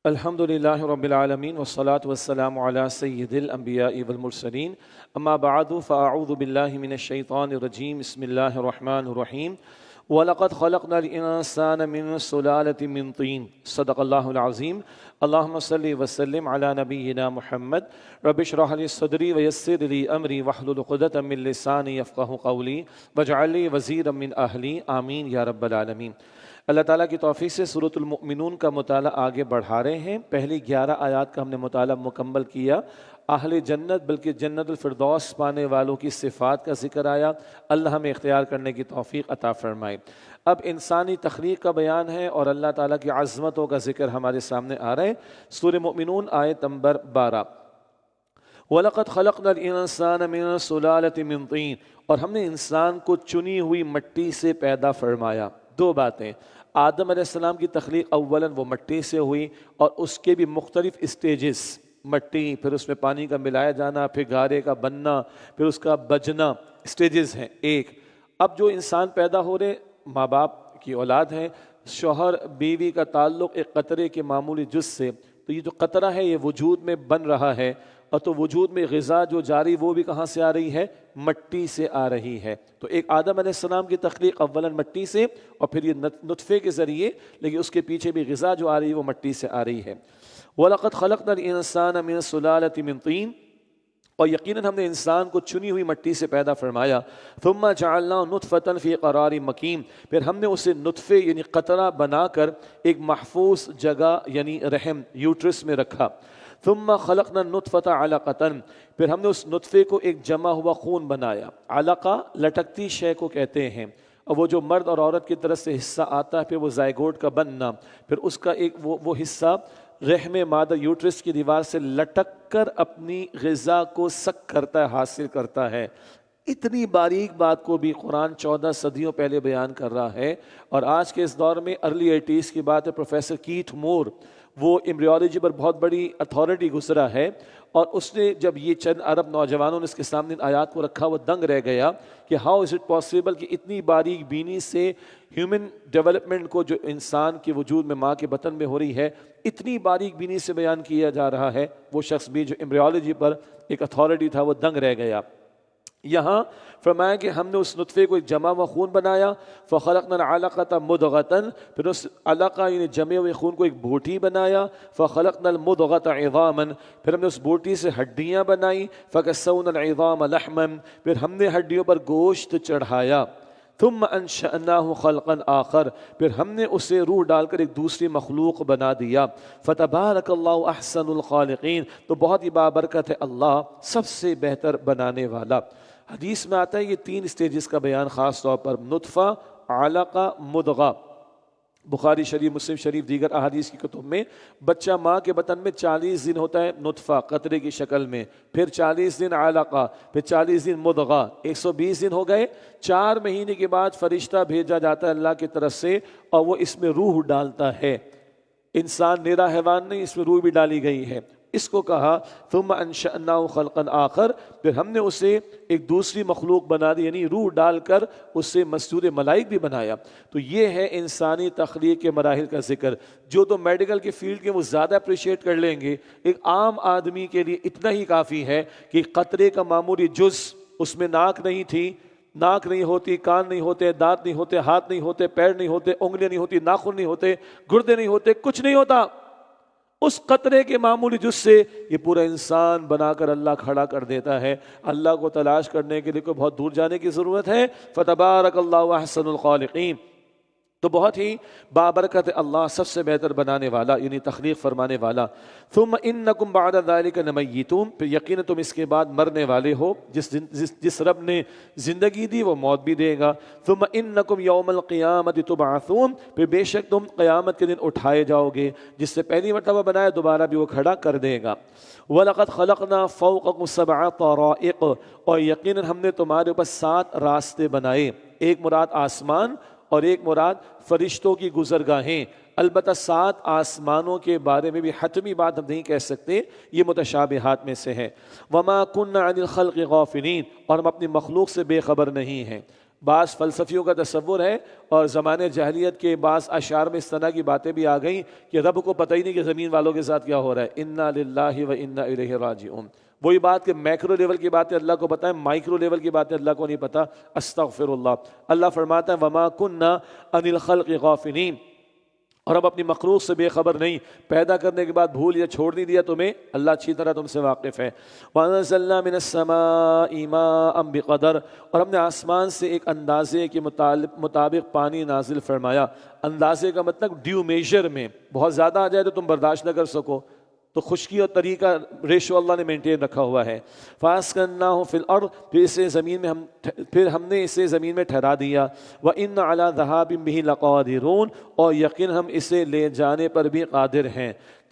الحمد لله رب العالمين والصلاة والسلام على سيد الأنبياء والمرسلين أما بعد فأعوذ بالله من الشيطان الرجيم بسم الله الرحمن الرحيم وَلَقَدْ خَلَقْنَا الْإِنسَانَ مِنْ سُلَالَةٍ مِنْ طِينٍ صدق اللہ العظیم اللہم صلی وسلم علی نبینا محمد رب اشرح لی صدری ویسر لی امری واحلل عقدۃ من لسانی یفقہوا قولی واجعل لی وزیرا من اہلی آمین یا رب العالمین۔ اللہ تعالیٰ کی توفیق سے سورۃ المؤمنون کا مطالعہ آگے بڑھا رہے ہیں۔ پہلی 11 آیات کا ہم نے مطالعہ مکمل کیا۔ اہل جنت بلکہ جنت الفردوس پانے والوں کی صفات کا ذکر آیا۔ اللہ ہمیں اختیار کرنے کی توفیق عطا فرمائے۔ اب انسانی تخلیق کا بیان ہے اور اللہ تعالیٰ کی عظمتوں کا ذکر ہمارے سامنے آ رہا ہے۔ سورہ مؤمنون آیت نمبر 12۔ وَلَقَدْ خَلَقْنَا الْإِنسَانَ مِنْ سُلَالَةٍ مِنْ طِينٍ، اور ہم نے انسان کو چنی ہوئی مٹی سے پیدا فرمایا۔ دو باتیں، آدم علیہ السلام کی تخلیق اولاً وہ مٹی سے ہوئی اور اس کے بھی مختلف اسٹیجز، مٹی، پھر اس میں پانی کا ملایا جانا، پھر گارے کا بننا، پھر اس کا بجنا، اسٹیجز ہیں ایک۔ اب جو انسان پیدا ہو رہے ماں باپ کی اولاد ہے، شوہر بیوی کا تعلق ایک قطرے کے معمولی جز سے، تو یہ جو قطرہ ہے یہ وجود میں بن رہا ہے، اور تو وجود میں غذا جو جاری وہ بھی کہاں سے آ رہی ہے؟ مٹی سے آ رہی ہے۔ تو ایک آدم علیہ السلام کی تخلیق اولاً مٹی سے اور پھر یہ نطفے کے ذریعے، لیکن اس کے پیچھے بھی غذا جو آ رہی ہے وہ مٹی سے آ رہی ہے۔ وَلَقَدْ خَلَقْنَا الْإِنسَانَ مِنْ سُلَالَةٍ مِنْ طِينٍ، اور یقیناً ہم نے انسان کو چنی ہوئی مٹی سے پیدا فرمایا۔ ثُمَّ جَعَلْنَاهُ نُطْفَةً فِي قَرَارٍ مَكِينٍ، پھر ہم نے اسے نطفے یعنی قطرہ بنا کر ایک محفوظ جگہ یعنی رحم یوٹرس میں رکھا۔ ثُمَّ خَلَقْنَا النُّطْفَةَ عَلَقَةً، پھر ہم نے اس نطفے کو ایک جمع ہوا خون بنایا۔ علقہ لٹکتی شے کو کہتے ہیں، اور وہ جو مرد اور عورت کی طرف سے حصہ آتا ہے، پھر وہ زائگوٹ کا بننا، پھر اس کا ایک وہ حصہ رحم مادر یوٹرس کی دیوار سے لٹک کر اپنی غذا کو سک کرتا ہے، حاصل کرتا ہے۔ اتنی باریک بات کو بھی قرآن 14 صدیوں پہلے بیان کر رہا ہے، اور آج کے اس دور میں ارلی 80s کی بات ہے، پروفیسر کیتھ مور، وہ ایمبریولوجی پر بہت بڑی اتھارٹی گزرا ہے، اور اس نے جب یہ چند عرب نوجوانوں نے اس کے سامنے آیات کو رکھا، وہ دنگ رہ گیا کہ ہاؤ از اٹ پاسبل کہ اتنی باریک بینی سے ہیومن ڈیولپمنٹ کو جو انسان کے وجود میں ماں کے بطن میں ہو رہی ہے، اتنی باریک بینی سے بیان کیا جا رہا ہے۔ وہ شخص بھی جو ایمبریولوجی پر ایک اتھارٹی تھا وہ دنگ رہ گیا۔ یہاں فرمایا کہ ہم نے اس نطفے کو ایک جمع و خون بنایا۔ فَخَلَقْنَا الْعَلَقَةَ مُضْغَةً، پھر اس علقہ یعنی جمے ہوئے خون کو ایک بوٹی بنایا۔ فَخَلَقْنَا الْمُضْغَةَ عِظَامًا، پھر ہم نے اس بوٹی سے ہڈیاں بنائیں۔ فَكَسَّوْنَا الْعِظَامَ لَحْمًا، پھر ہم نے ہڈیوں پر گوشت چڑھایا۔ ثُمَّ أَنشَأْنَاهُ خَلْقًا آخر، پھر ہم نے اسے روح ڈال کر ایک دوسری مخلوق بنا دیا۔ فَتَبَارَكَ اللَّهُ أَحْسَنُ الْخَالِقِينَ، تو بہت ہی بابرکت ہے اللہ سب سے بہتر بنانے والا۔ حدیث میں آتا ہے یہ 3 اسٹیجز کا بیان، خاص طور پر نطفہ، علقہ، مضغہ۔ بخاری شریف، مسلم شریف، دیگر احادیث کی کتب میں بچہ ماں کے بطن میں 40 دن ہوتا ہے نطفہ قطرے کی شکل میں، پھر 40 دن علقہ، پھر 40 دن مضغہ، 120 دن ہو گئے۔ 4 مہینے کے بعد فرشتہ بھیجا جاتا ہے اللہ کی طرف سے، اور وہ اس میں روح ڈالتا ہے۔ انسان نیرا حیوان نہیں، اس میں روح بھی ڈالی گئی ہے۔ اس کو کہا ثم انشأناه خلقا آخر، پھر ہم نے اسے ایک دوسری مخلوق بنا دی، یعنی روح ڈال کر اسے مسجود ملائک بھی بنایا۔ تو یہ ہے انسانی تخلیق کے مراحل کا ذکر۔ جو تو میڈیکل کے فیلڈ کے وہ زیادہ اپریشیٹ کر لیں گے، ایک عام آدمی کے لیے اتنا ہی کافی ہے کہ قطرے کا معمولی جز، اس میں ناک نہیں تھی، ناک نہیں ہوتی، کان نہیں ہوتے، دانت نہیں ہوتے، ہاتھ نہیں ہوتے، پیر نہیں ہوتے، انگلیاں نہیں ہوتی، ناخن نہیں ہوتے، گردے نہیں ہوتے، کچھ نہیں ہوتا۔ اس قطرے کے معمولی جز سے یہ پورا انسان بنا کر اللہ کھڑا کر دیتا ہے۔ اللہ کو تلاش کرنے کے لیے کوئی بہت دور جانے کی ضرورت ہے۔ فَتَبَارَكَ اللَّهُ أَحْسَنُ الْخَالِقِينَ، تو بہت ہی بابرکت اللہ سب سے بہتر بنانے والا، یعنی تخلیق فرمانے والا۔ ثُمَّ إِنَّكُمْ بَعْدَ ذَلِكَ لَمَيِّتُونَ، پھر یقیناً تم اس کے بعد مرنے والے ہو۔ جس رب نے زندگی دی وہ موت بھی دے گا۔ ثُمَّ إِنَّكُمْ يَوْمَ الْقِيَامَةِ تُبْعَثُونَ، پھر بے شک تم قیامت کے دن اٹھائے جاؤ گے، جس سے پہلی مرتبہ بنایا دوبارہ بھی وہ کھڑا کر دے گا۔ وَلَقَدْ خَلَقْنَا فَوْقَكُمْ سَبْعَ طَرَائِقَ، اور یقیناً ہم نے تمہارے اوپر 7 راستے بنائے، ایک مراد آسمان اور ایک مراد فرشتوں کی گزرگاہیں۔ البتہ 7 آسمانوں کے بارے میں بھی حتمی بات ہم نہیں کہہ سکتے، یہ متشابہات میں سے ہے۔ وَمَا كُنَّا عَنِ الْخَلْقِ غَافِلِينَ، اور ہم اپنی مخلوق سے بے خبر نہیں ہیں۔ بعض فلسفیوں کا تصور ہے اور زمانے جاہلیت کے بعض اشعار میں اس طرح کی باتیں بھی آ گئیں کہ رب کو پتہ ہی نہیں کہ زمین والوں کے ساتھ کیا ہو رہا ہے. انا للہ و انا الیہ راجعون. وہی بات کہ میکرو لیول کی باتیں اللہ کو پتہ ہے، مائکرو لیول کی باتیں اللہ کو نہیں پتہ. استغفر اللہ. اللہ فرماتا ہے وما کننا عن الخلق غافلین، اور ہم اپنی مخلوق سے بے خبر نہیں، پیدا کرنے کے بعد بھول یا چھوڑ نہیں دیا تمہیں، اللہ اچھی طرح تم سے واقف ہے. وَأَنزَلْنَا مِنَ السَّمَاءِ مَاءً بِقَدَرٍ، اور ہم نے آسمان سے ایک اندازے کے مطابق پانی نازل فرمایا. اندازے کا مطلب ڈیو میجر میں، بہت زیادہ آ جائے تو تم برداشت نہ کر سکو، تو خشکی اور طریقہ ریشو اللہ نے مینٹین رکھا ہوا ہے. فَأَسْكَنَّاهُ فِي الْأَرْضِ، پھر ہم نے اسے زمین میں ٹھہرا دیا. وَإِنَّ عَلَىٰ ذَهَابٍ بِهِ لَقَادِرُونَ، اور یقین ہم اسے لے جانے پر بھی قادر ہیں.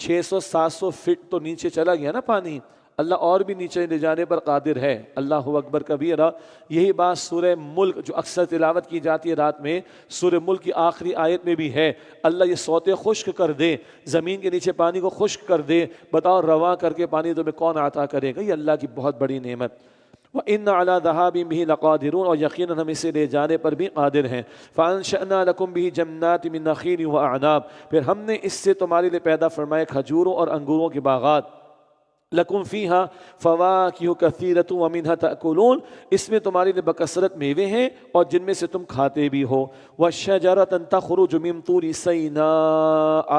600-700 فٹ تو نیچے چلا گیا نا پانی، اللہ اور بھی نیچے لے جانے پر قادر ہے. اللہ اکبر کبیرہ. یہی بات سورہ ملک جو اکثر تلاوت کی جاتی ہے رات میں، سورہ ملک کی آخری آیت میں بھی ہے. اللہ یہ سوتے خشک کر دے، زمین کے نیچے پانی کو خشک کر دے، بتاؤ رواں کر کے پانی تمہیں کون عطا کرے گا؟ یہ اللہ کی بہت بڑی نعمت. وَإِنَّ عَلَىٰ ذَهَابٍ بِهِ لَقَادِرُونَ، اور یقیناً ہم اسے لے جانے پر بھی قادر ہیں. فَأَنشَأْنَا لَكُمْ بِهِ جَنَّاتٍ مِّن نَخِيلٍ وَأَعْنَابٍ، پھر ہم نے اس سے تمہارے لیے پیدا فرمائے کھجوروں اور انگوروں کے باغات. لَكُمْ فِيهَا فَوَاكِهُ كَثِيرَةٌ وَمِنْهَا تَأْكُلُونَ، اس میں تمہارے لیے بکثرت میوے ہیں اور جن میں سے تم کھاتے بھی ہو. وَشَجَرَةً تَخْرُجُ مِن طُورِ سِينَاءَ،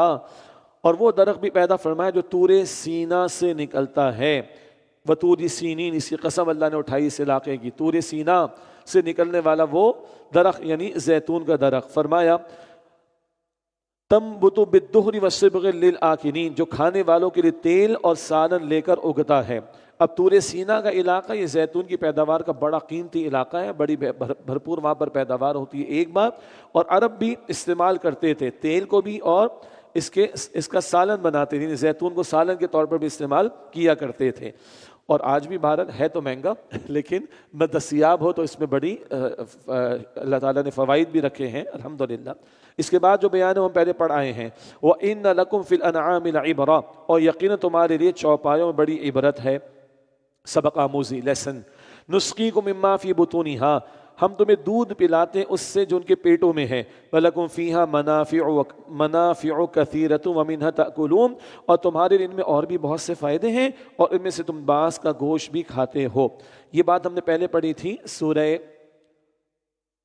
اور وہ درخت بھی پیدا فرمایا جو طور سینا سے نکلتا ہے. وَطُورِ سِينِينَ، اس کی قسم اللہ نے اٹھائی اس علاقے کی، طور سینا سے نکلنے والا وہ درخت یعنی زیتون کا درخت. فرمایا تنبت بالدہن والصبغ للآکلین، جو کھانے والوں کے لیے تیل اور سالن لے کر اگتا ہے. اب طور سینا کا علاقہ یہ زیتون کی پیداوار کا بڑا قیمتی علاقہ ہے، بڑی بھرپور وہاں پر پیداوار ہوتی ہے ایک بات. اور عرب بھی استعمال کرتے تھے تیل کو بھی، اور اس کا سالن بناتے تھے، زیتون کو سالن کے طور پر بھی استعمال کیا کرتے تھے. اور آج بھی بھارت ہے تو مہنگا، لیکن دستیاب ہو تو اس میں بڑی اللہ تعالیٰ نے فوائد بھی رکھے ہیں الحمدللہ. اس کے بعد جو بیان ہم پہلے پڑھ آئے ہیں، وَإِنَّ لَكُمْ فِي الْأَنْعَامِ لَعِبْرَةً، اور یقیناً تمہارے لیے چوپایوں میں بڑی عبرت ہے، سبق آموزی لیسن. نُسْقِيكُم مِّمَّا فِي بُطُونِهَا، ہم تمہیں دودھ پلاتے ہیں اس سے جو ان کے پیٹوں میں ہے. وَلَكُمْ فِيهَا مَنَافِعُ كَثِيرَةٌ وَمِنْهَا تَأْكُلُونَ، اور تمہارے ان میں اور بھی بہت سے فائدے ہیں اور ان میں سے تم بعض کا گوشت بھی کھاتے ہو. یہ بات ہم نے پہلے پڑھی تھی سورہ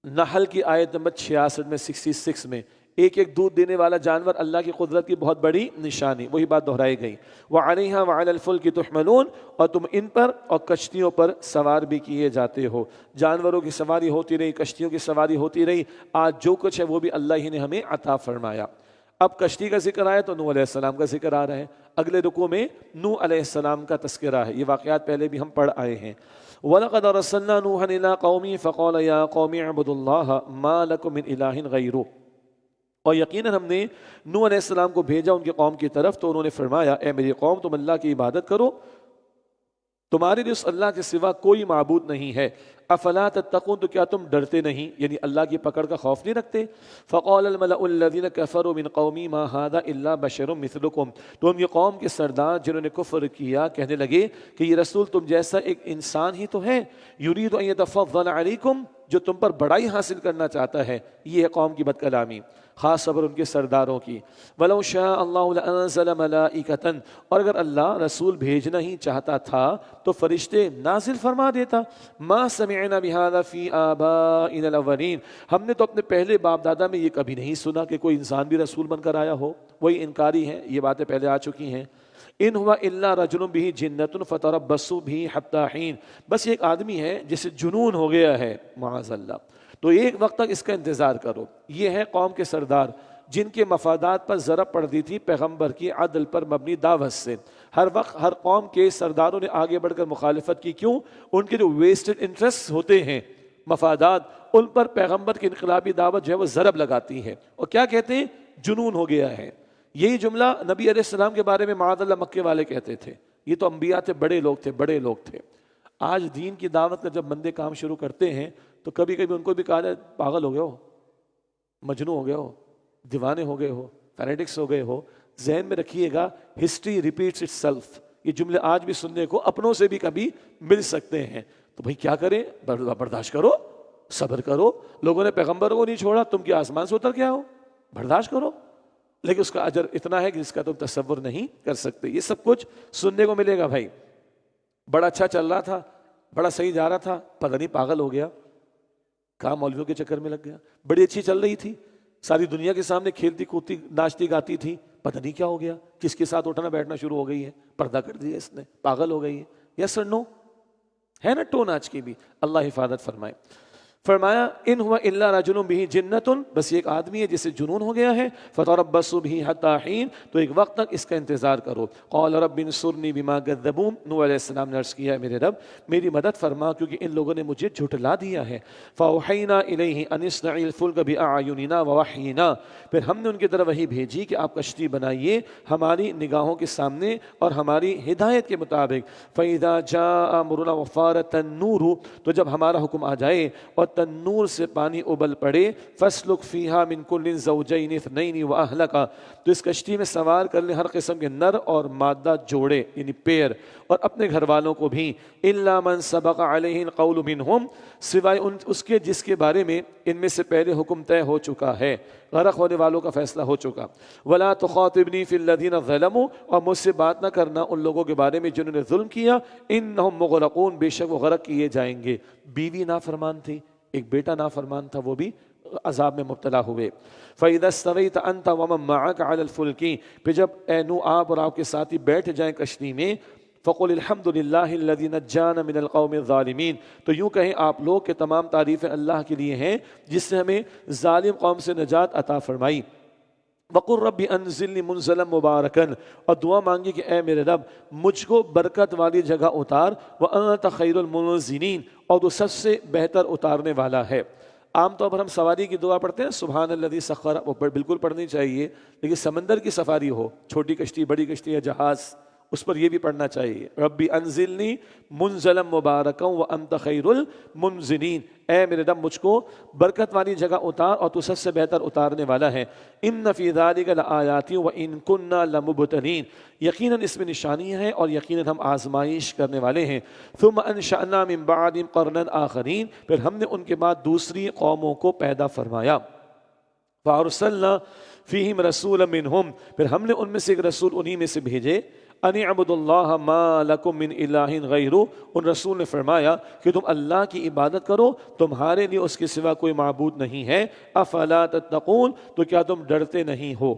نحل کی آیت نمبر 66 میں 66 میں. ایک ایک دودھ دینے والا جانور اللہ کی قدرت کی بہت بڑی نشانی، وہی بات دہرائی گئی. وَعَلَيْهَا وَعَلَى الْفُلْكِ تُحْمَلُونَ، اور تم ان پر اور کشتیوں پر سوار بھی کیے جاتے ہو. جانوروں کی سواری ہوتی رہی، کشتیوں کی سواری ہوتی رہی. آج جو کچھ ہے وہ بھی اللہ ہی نے ہمیں عطا فرمایا. اب کشتی کا ذکر آیا تو نوح علیہ السلام کا ذکر آ رہا ہے. اگلے رکوع میں نوح علیہ السلام کا تذکرہ ہے. یہ واقعات پہلے بھی ہم پڑھ آئے ہیں. وَلَقَدْ أَرْسَلْنَا نُوحًا إِلَىٰ قَوْمِهِ فَقَالَ يَا قَوْمِ اعْبُدُوا اللَّهَ مَا لَكُم مِّنْ إِلَٰهٍ غَيْرُهُ، اور یقیناً ہم نے نوح علیہ السلام کو بھیجا ان کی قوم کی طرف، تو انہوں نے فرمایا اے میری قوم تم اللہ کی عبادت کرو، تمہارے لیے اس اللہ کے سوا کوئی معبود نہیں ہے. افلا تتقون، تو کیا تم ڈرتے نہیں، یعنی اللہ کی پکڑ کا خوف نہیں رکھتے. فقال الملأ الذين كفروا من قومي ما هذا الا بشر مثلكم، تو ان کی قوم کے سردار جنہوں نے کفر کیا کہنے لگے کہ یہ رسول تم جیسا ایک انسان ہی تو ہے. يريد ان يتفضل عليكم، جو تم پر بڑائی حاصل کرنا چاہتا ہے. یہ ہے قوم کی بد کلامی، خاص خبر ان کے سرداروں کی. وَلَوْ شَاءَ اللَّهُ لَأَنزَلَ مَلَائِكَةً، اور اگر اللہ رسول بھیجنا ہی چاہتا تھا تو فرشتے نازل فرما دیتا. مَا سَمِعْنَا بِهَذَا فِي آبَائِنَا الْأَوَّلِينَ، ہم نے تو اپنے پہلے باپ دادا میں یہ کبھی نہیں سنا کہ کوئی انسان بھی رسول بن کر آیا ہو. وہی انکاری ہیں، یہ باتیں پہلے آ چکی ہیں. ان ہوا الا رجل به جنۃ فتربصوا به حتى حين، بس ایک آدمی ہے جسے جنون ہو گیا ہے معاذ اللہ، تو ایک وقت تک اس کا انتظار کرو. یہ ہے قوم کے سردار جن کے مفادات پر ضرب پڑتی تھی پیغمبر کی عدل پر مبنی دعوت سے. ہر وقت ہر قوم کے سرداروں نے آگے بڑھ کر مخالفت کی. کیوں؟ ان کے جو ویسٹڈ انٹرسٹ ہوتے ہیں، مفادات، ان پر پیغمبر کی انقلابی دعوت جو ہے وہ ضرب لگاتی ہے. اور کیا کہتے ہیں؟ جنون ہو گیا ہے. یہی جملہ نبی علیہ السلام کے بارے میں معاذ اللہ مکے والے کہتے تھے. یہ تو انبیاء تھے، بڑے لوگ تھے، بڑے لوگ تھے. آج دین کی دعوت کا جب بندے کام شروع کرتے ہیں تو کبھی کبھی ان کو بھی کہا جائے پاگل ہو گئے ہو، مجنون ہو گئے ہو، دیوانے ہو گئے ہو، فینیٹکس ہو گئے ہو. ذہن میں رکھیے گا ہسٹری ریپیٹس اٹ سیلف. یہ جملے آج بھی سننے کو اپنوں سے بھی کبھی مل سکتے ہیں. تو بھائی کیا کریں؟ برداشت کرو. صبر کرو، لوگوں نے پیغمبروں کو نہیں چھوڑا، تم کیا آسمان سے اتر کے آؤ؟ برداشت کرو، لیکن اس کا اجر اتنا ہے کہ جس کا تم تصور نہیں کر سکتے۔ یہ سب کچھ سننے کو ملے گا بھائی۔ بڑا اچھا چل رہا تھا، بڑا صحیح جا رہا تھا، پتہ نہیں پاگل ہو گیا، کہاں مولویوں کے چکر میں لگ گیا۔ بڑی اچھی چل رہی تھی، ساری دنیا کے سامنے کھیلتی کودتی ناچتی گاتی تھی، پتہ نہیں کیا ہو گیا، کس کے ساتھ اٹھنا بیٹھنا شروع ہو گئی ہے، پردہ کر دیا اس نے، پاگل ہو گئی ہے۔ یس اور نو ہے نا ٹون آج کی بھی۔ اللہ حفاظت فرمائے۔ فرمایا ان ہوا الا رجل به جنۃ، بس یہ ایک آدمی ہے جسے جنون ہو گیا ہے، فتربصوا به حتى حين، تو ایک وقت تک اس کا انتظار کرو۔ قال رب انصرنی بما كذبون، نوح علیہ السلام نے عرض کیا ہے میرے رب میری مدد فرما کیونکہ ان لوگوں نے مجھے جھٹلا دیا ہے۔ فاوحینا الیہ ان اصنع الفلک باعیننا ووحینا، پھر ہم نے ان کی طرف وحی بھیجی کہ آپ کشتی بنائیے ہماری نگاہوں کے سامنے اور ہماری ہدایت کے مطابق۔ فاذا جاء امرنا وفارت النور، تو جب ہمارا حکم آ جائے اور تنور سے پانی ابل پڑے، فَاسْلُكْ فِيهَا مِن كُلٍّ زَوْجَيْنِ اثْنَيْنِ وَأَهْلَكَ، تو اس کشتی میں سوار کر لیں ہر قسم کے نر اور مادہ جوڑے یعنی پیر، اور اپنے گھر والوں کو بھی، إِلَّا مَنْ سَبَقَ عَلَيْهِ الْقَوْلُ مِنْهُمْ، سوائے اس کے جس کے بارے میں ان میں سے پہلے حکم طے ہو چکا ہے، غرق ہونے والوں کا فیصلہ ہو چکا۔ وَلَا تُخَاطِبْنِي فِي الَّذِينَ ظَلَمُوا، اور مجھ سے بات نہ کرنا ان لوگوں کے بارے میں جنہوں نے ظلم کیا، إِنَّهُمْ مُغْرَقُونَ، بے شک وہ غرق کیے جائیں گے۔ بیوی نافرمان تھی، ایک بیٹا نافرمان تھا، وہ بھی عذاب میں مبتلا ہوئے۔ فَإِذَا اسْتَوَيْتَ أَنْتَ وَمَن مَّعَكَ عَلَى الْفُلْكِ، پھر جب اے نوح آپ اور آپ کے ساتھی بیٹھ جائیں کشتی میں، فَقُلِ الْحَمْدُ لِلَّهِ الَّذِي نَجَّانَا مِنَ الْقَوْمِ الظَّالِمِينَ، تو یوں کہیں آپ لوگ کہ تمام تعریفیں اللہ کے لیے ہیں جس نے ہمیں ظالم قوم سے نجات عطا فرمائی۔ وَقُلْ رَبِّ أَنزِلْنِي مُنزَلًا مُبَارَكًا، اور دعا مانگی کہ اے میرے رب مجھ کو برکت والی جگہ اتار، وَأَنْتَ خَيْرُ الْمُنزِلِينَ، اور تو سب سے بہتر اتارنے والا ہے۔ عام طور پر ہم سواری کی دعا پڑھتے ہیں سبحان الذی سخر، وہ بالکل پڑھنی چاہیے، لیکن سمندر کی سفاری ہو، چھوٹی کشتی بڑی کشتی یا جہاز، اس پر یہ بھی پڑھنا چاہیے، ربی انزلنی منزلا مبارکا وانت خیر المنزلین، اے میرے رب مجھ کو برکت والی جگہ اتار اور تو سب سے بہتر اتارنے والا ہے۔ ان فی ذلک لآیات وان کنا لمبتلین، یقیناً اس میں نشانیاں ہیں اور یقیناً ہم آزمائش کرنے والے ہیں۔ ثم انشأنا من بعدهم قرنا آخرین، پھر ہم نے ان کے بعد دوسری قوموں کو پیدا فرمایا۔ فارسلنا فیہم رسولا منہم، پھر ہم نے ان میں سے ایک رسول انہی میں سے بھیجے، ان اعبدوا اللہ ما لکم من الہ غیرہ، ان رسول نے فرمایا کہ تم اللہ کی عبادت کرو، تمہارے لیے اس کے سوا کوئی معبود نہیں ہے۔ افلا تتقون، تو کیا تم ڈرتے نہیں ہو۔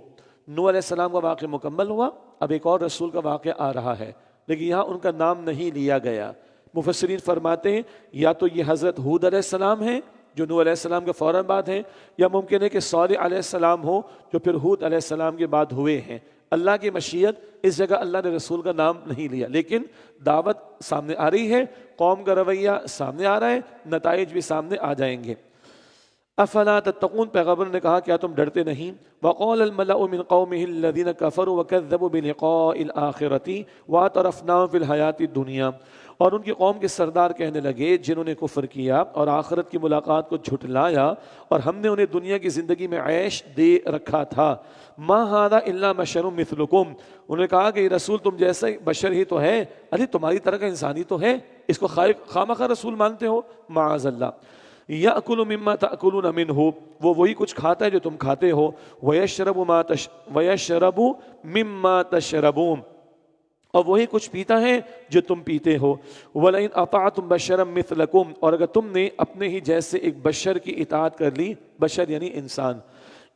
نوح علیہ السلام کا واقعہ مکمل ہوا، اب ایک اور رسول کا واقعہ آ رہا ہے، لیکن یہاں ان کا نام نہیں لیا گیا۔ مفسرین فرماتے ہیں یا تو یہ حضرت ہود علیہ السلام ہیں جو نوح علیہ السلام کے فوراً بعد ہیں، یا ممکن ہے کہ صالح علیہ السلام ہو جو پھر ہود علیہ السلام کے بعد ہوئے ہیں۔ اللہ کی مشیت، اس جگہ اللہ نے رسول کا نام نہیں لیا، لیکن دعوت سامنے آ رہی ہے، قوم کا رویہ سامنے آ رہا ہے، نتائج بھی سامنے آ جائیں گے۔ افلا تتقون، پیغمبر نے کہا کیا تم ڈرتے نہیں۔ وقال الملأ من قومه الذين كفروا وكذبوا بلقاء الآخرة واعترفناهم في الحياة الدنيا، اور ان کی قوم کے سردار کہنے لگے جنہوں نے کفر کیا اور آخرت کی ملاقات کو جھٹلایا اور ہم نے انہیں دنیا کی زندگی میں عیش دے رکھا تھا، ما ھذا الا بشر مثلکم، انہوں نے کہا کہ یہ رسول تم جیسا بشر ہی تو ہے، ارے تمہاری طرح کا انسانی تو ہے، اس کو خامخواہ رسول مانتے ہو، معاذ اللہ۔ یأکل مما تأکلون منہ، وہ وہی کچھ کھاتا ہے جو تم کھاتے ہو، ویشرب مما تشربون، اور وہی کچھ پیتا ہے جو تم پیتے ہو۔ وَلَئِنْ أَطَعْتُمْ بَشَرًا مِثْلَكُمْ، اور اگر تم نے اپنے ہی جیسے ایک بشر کی اطاعت کر لی، بشر یعنی انسان،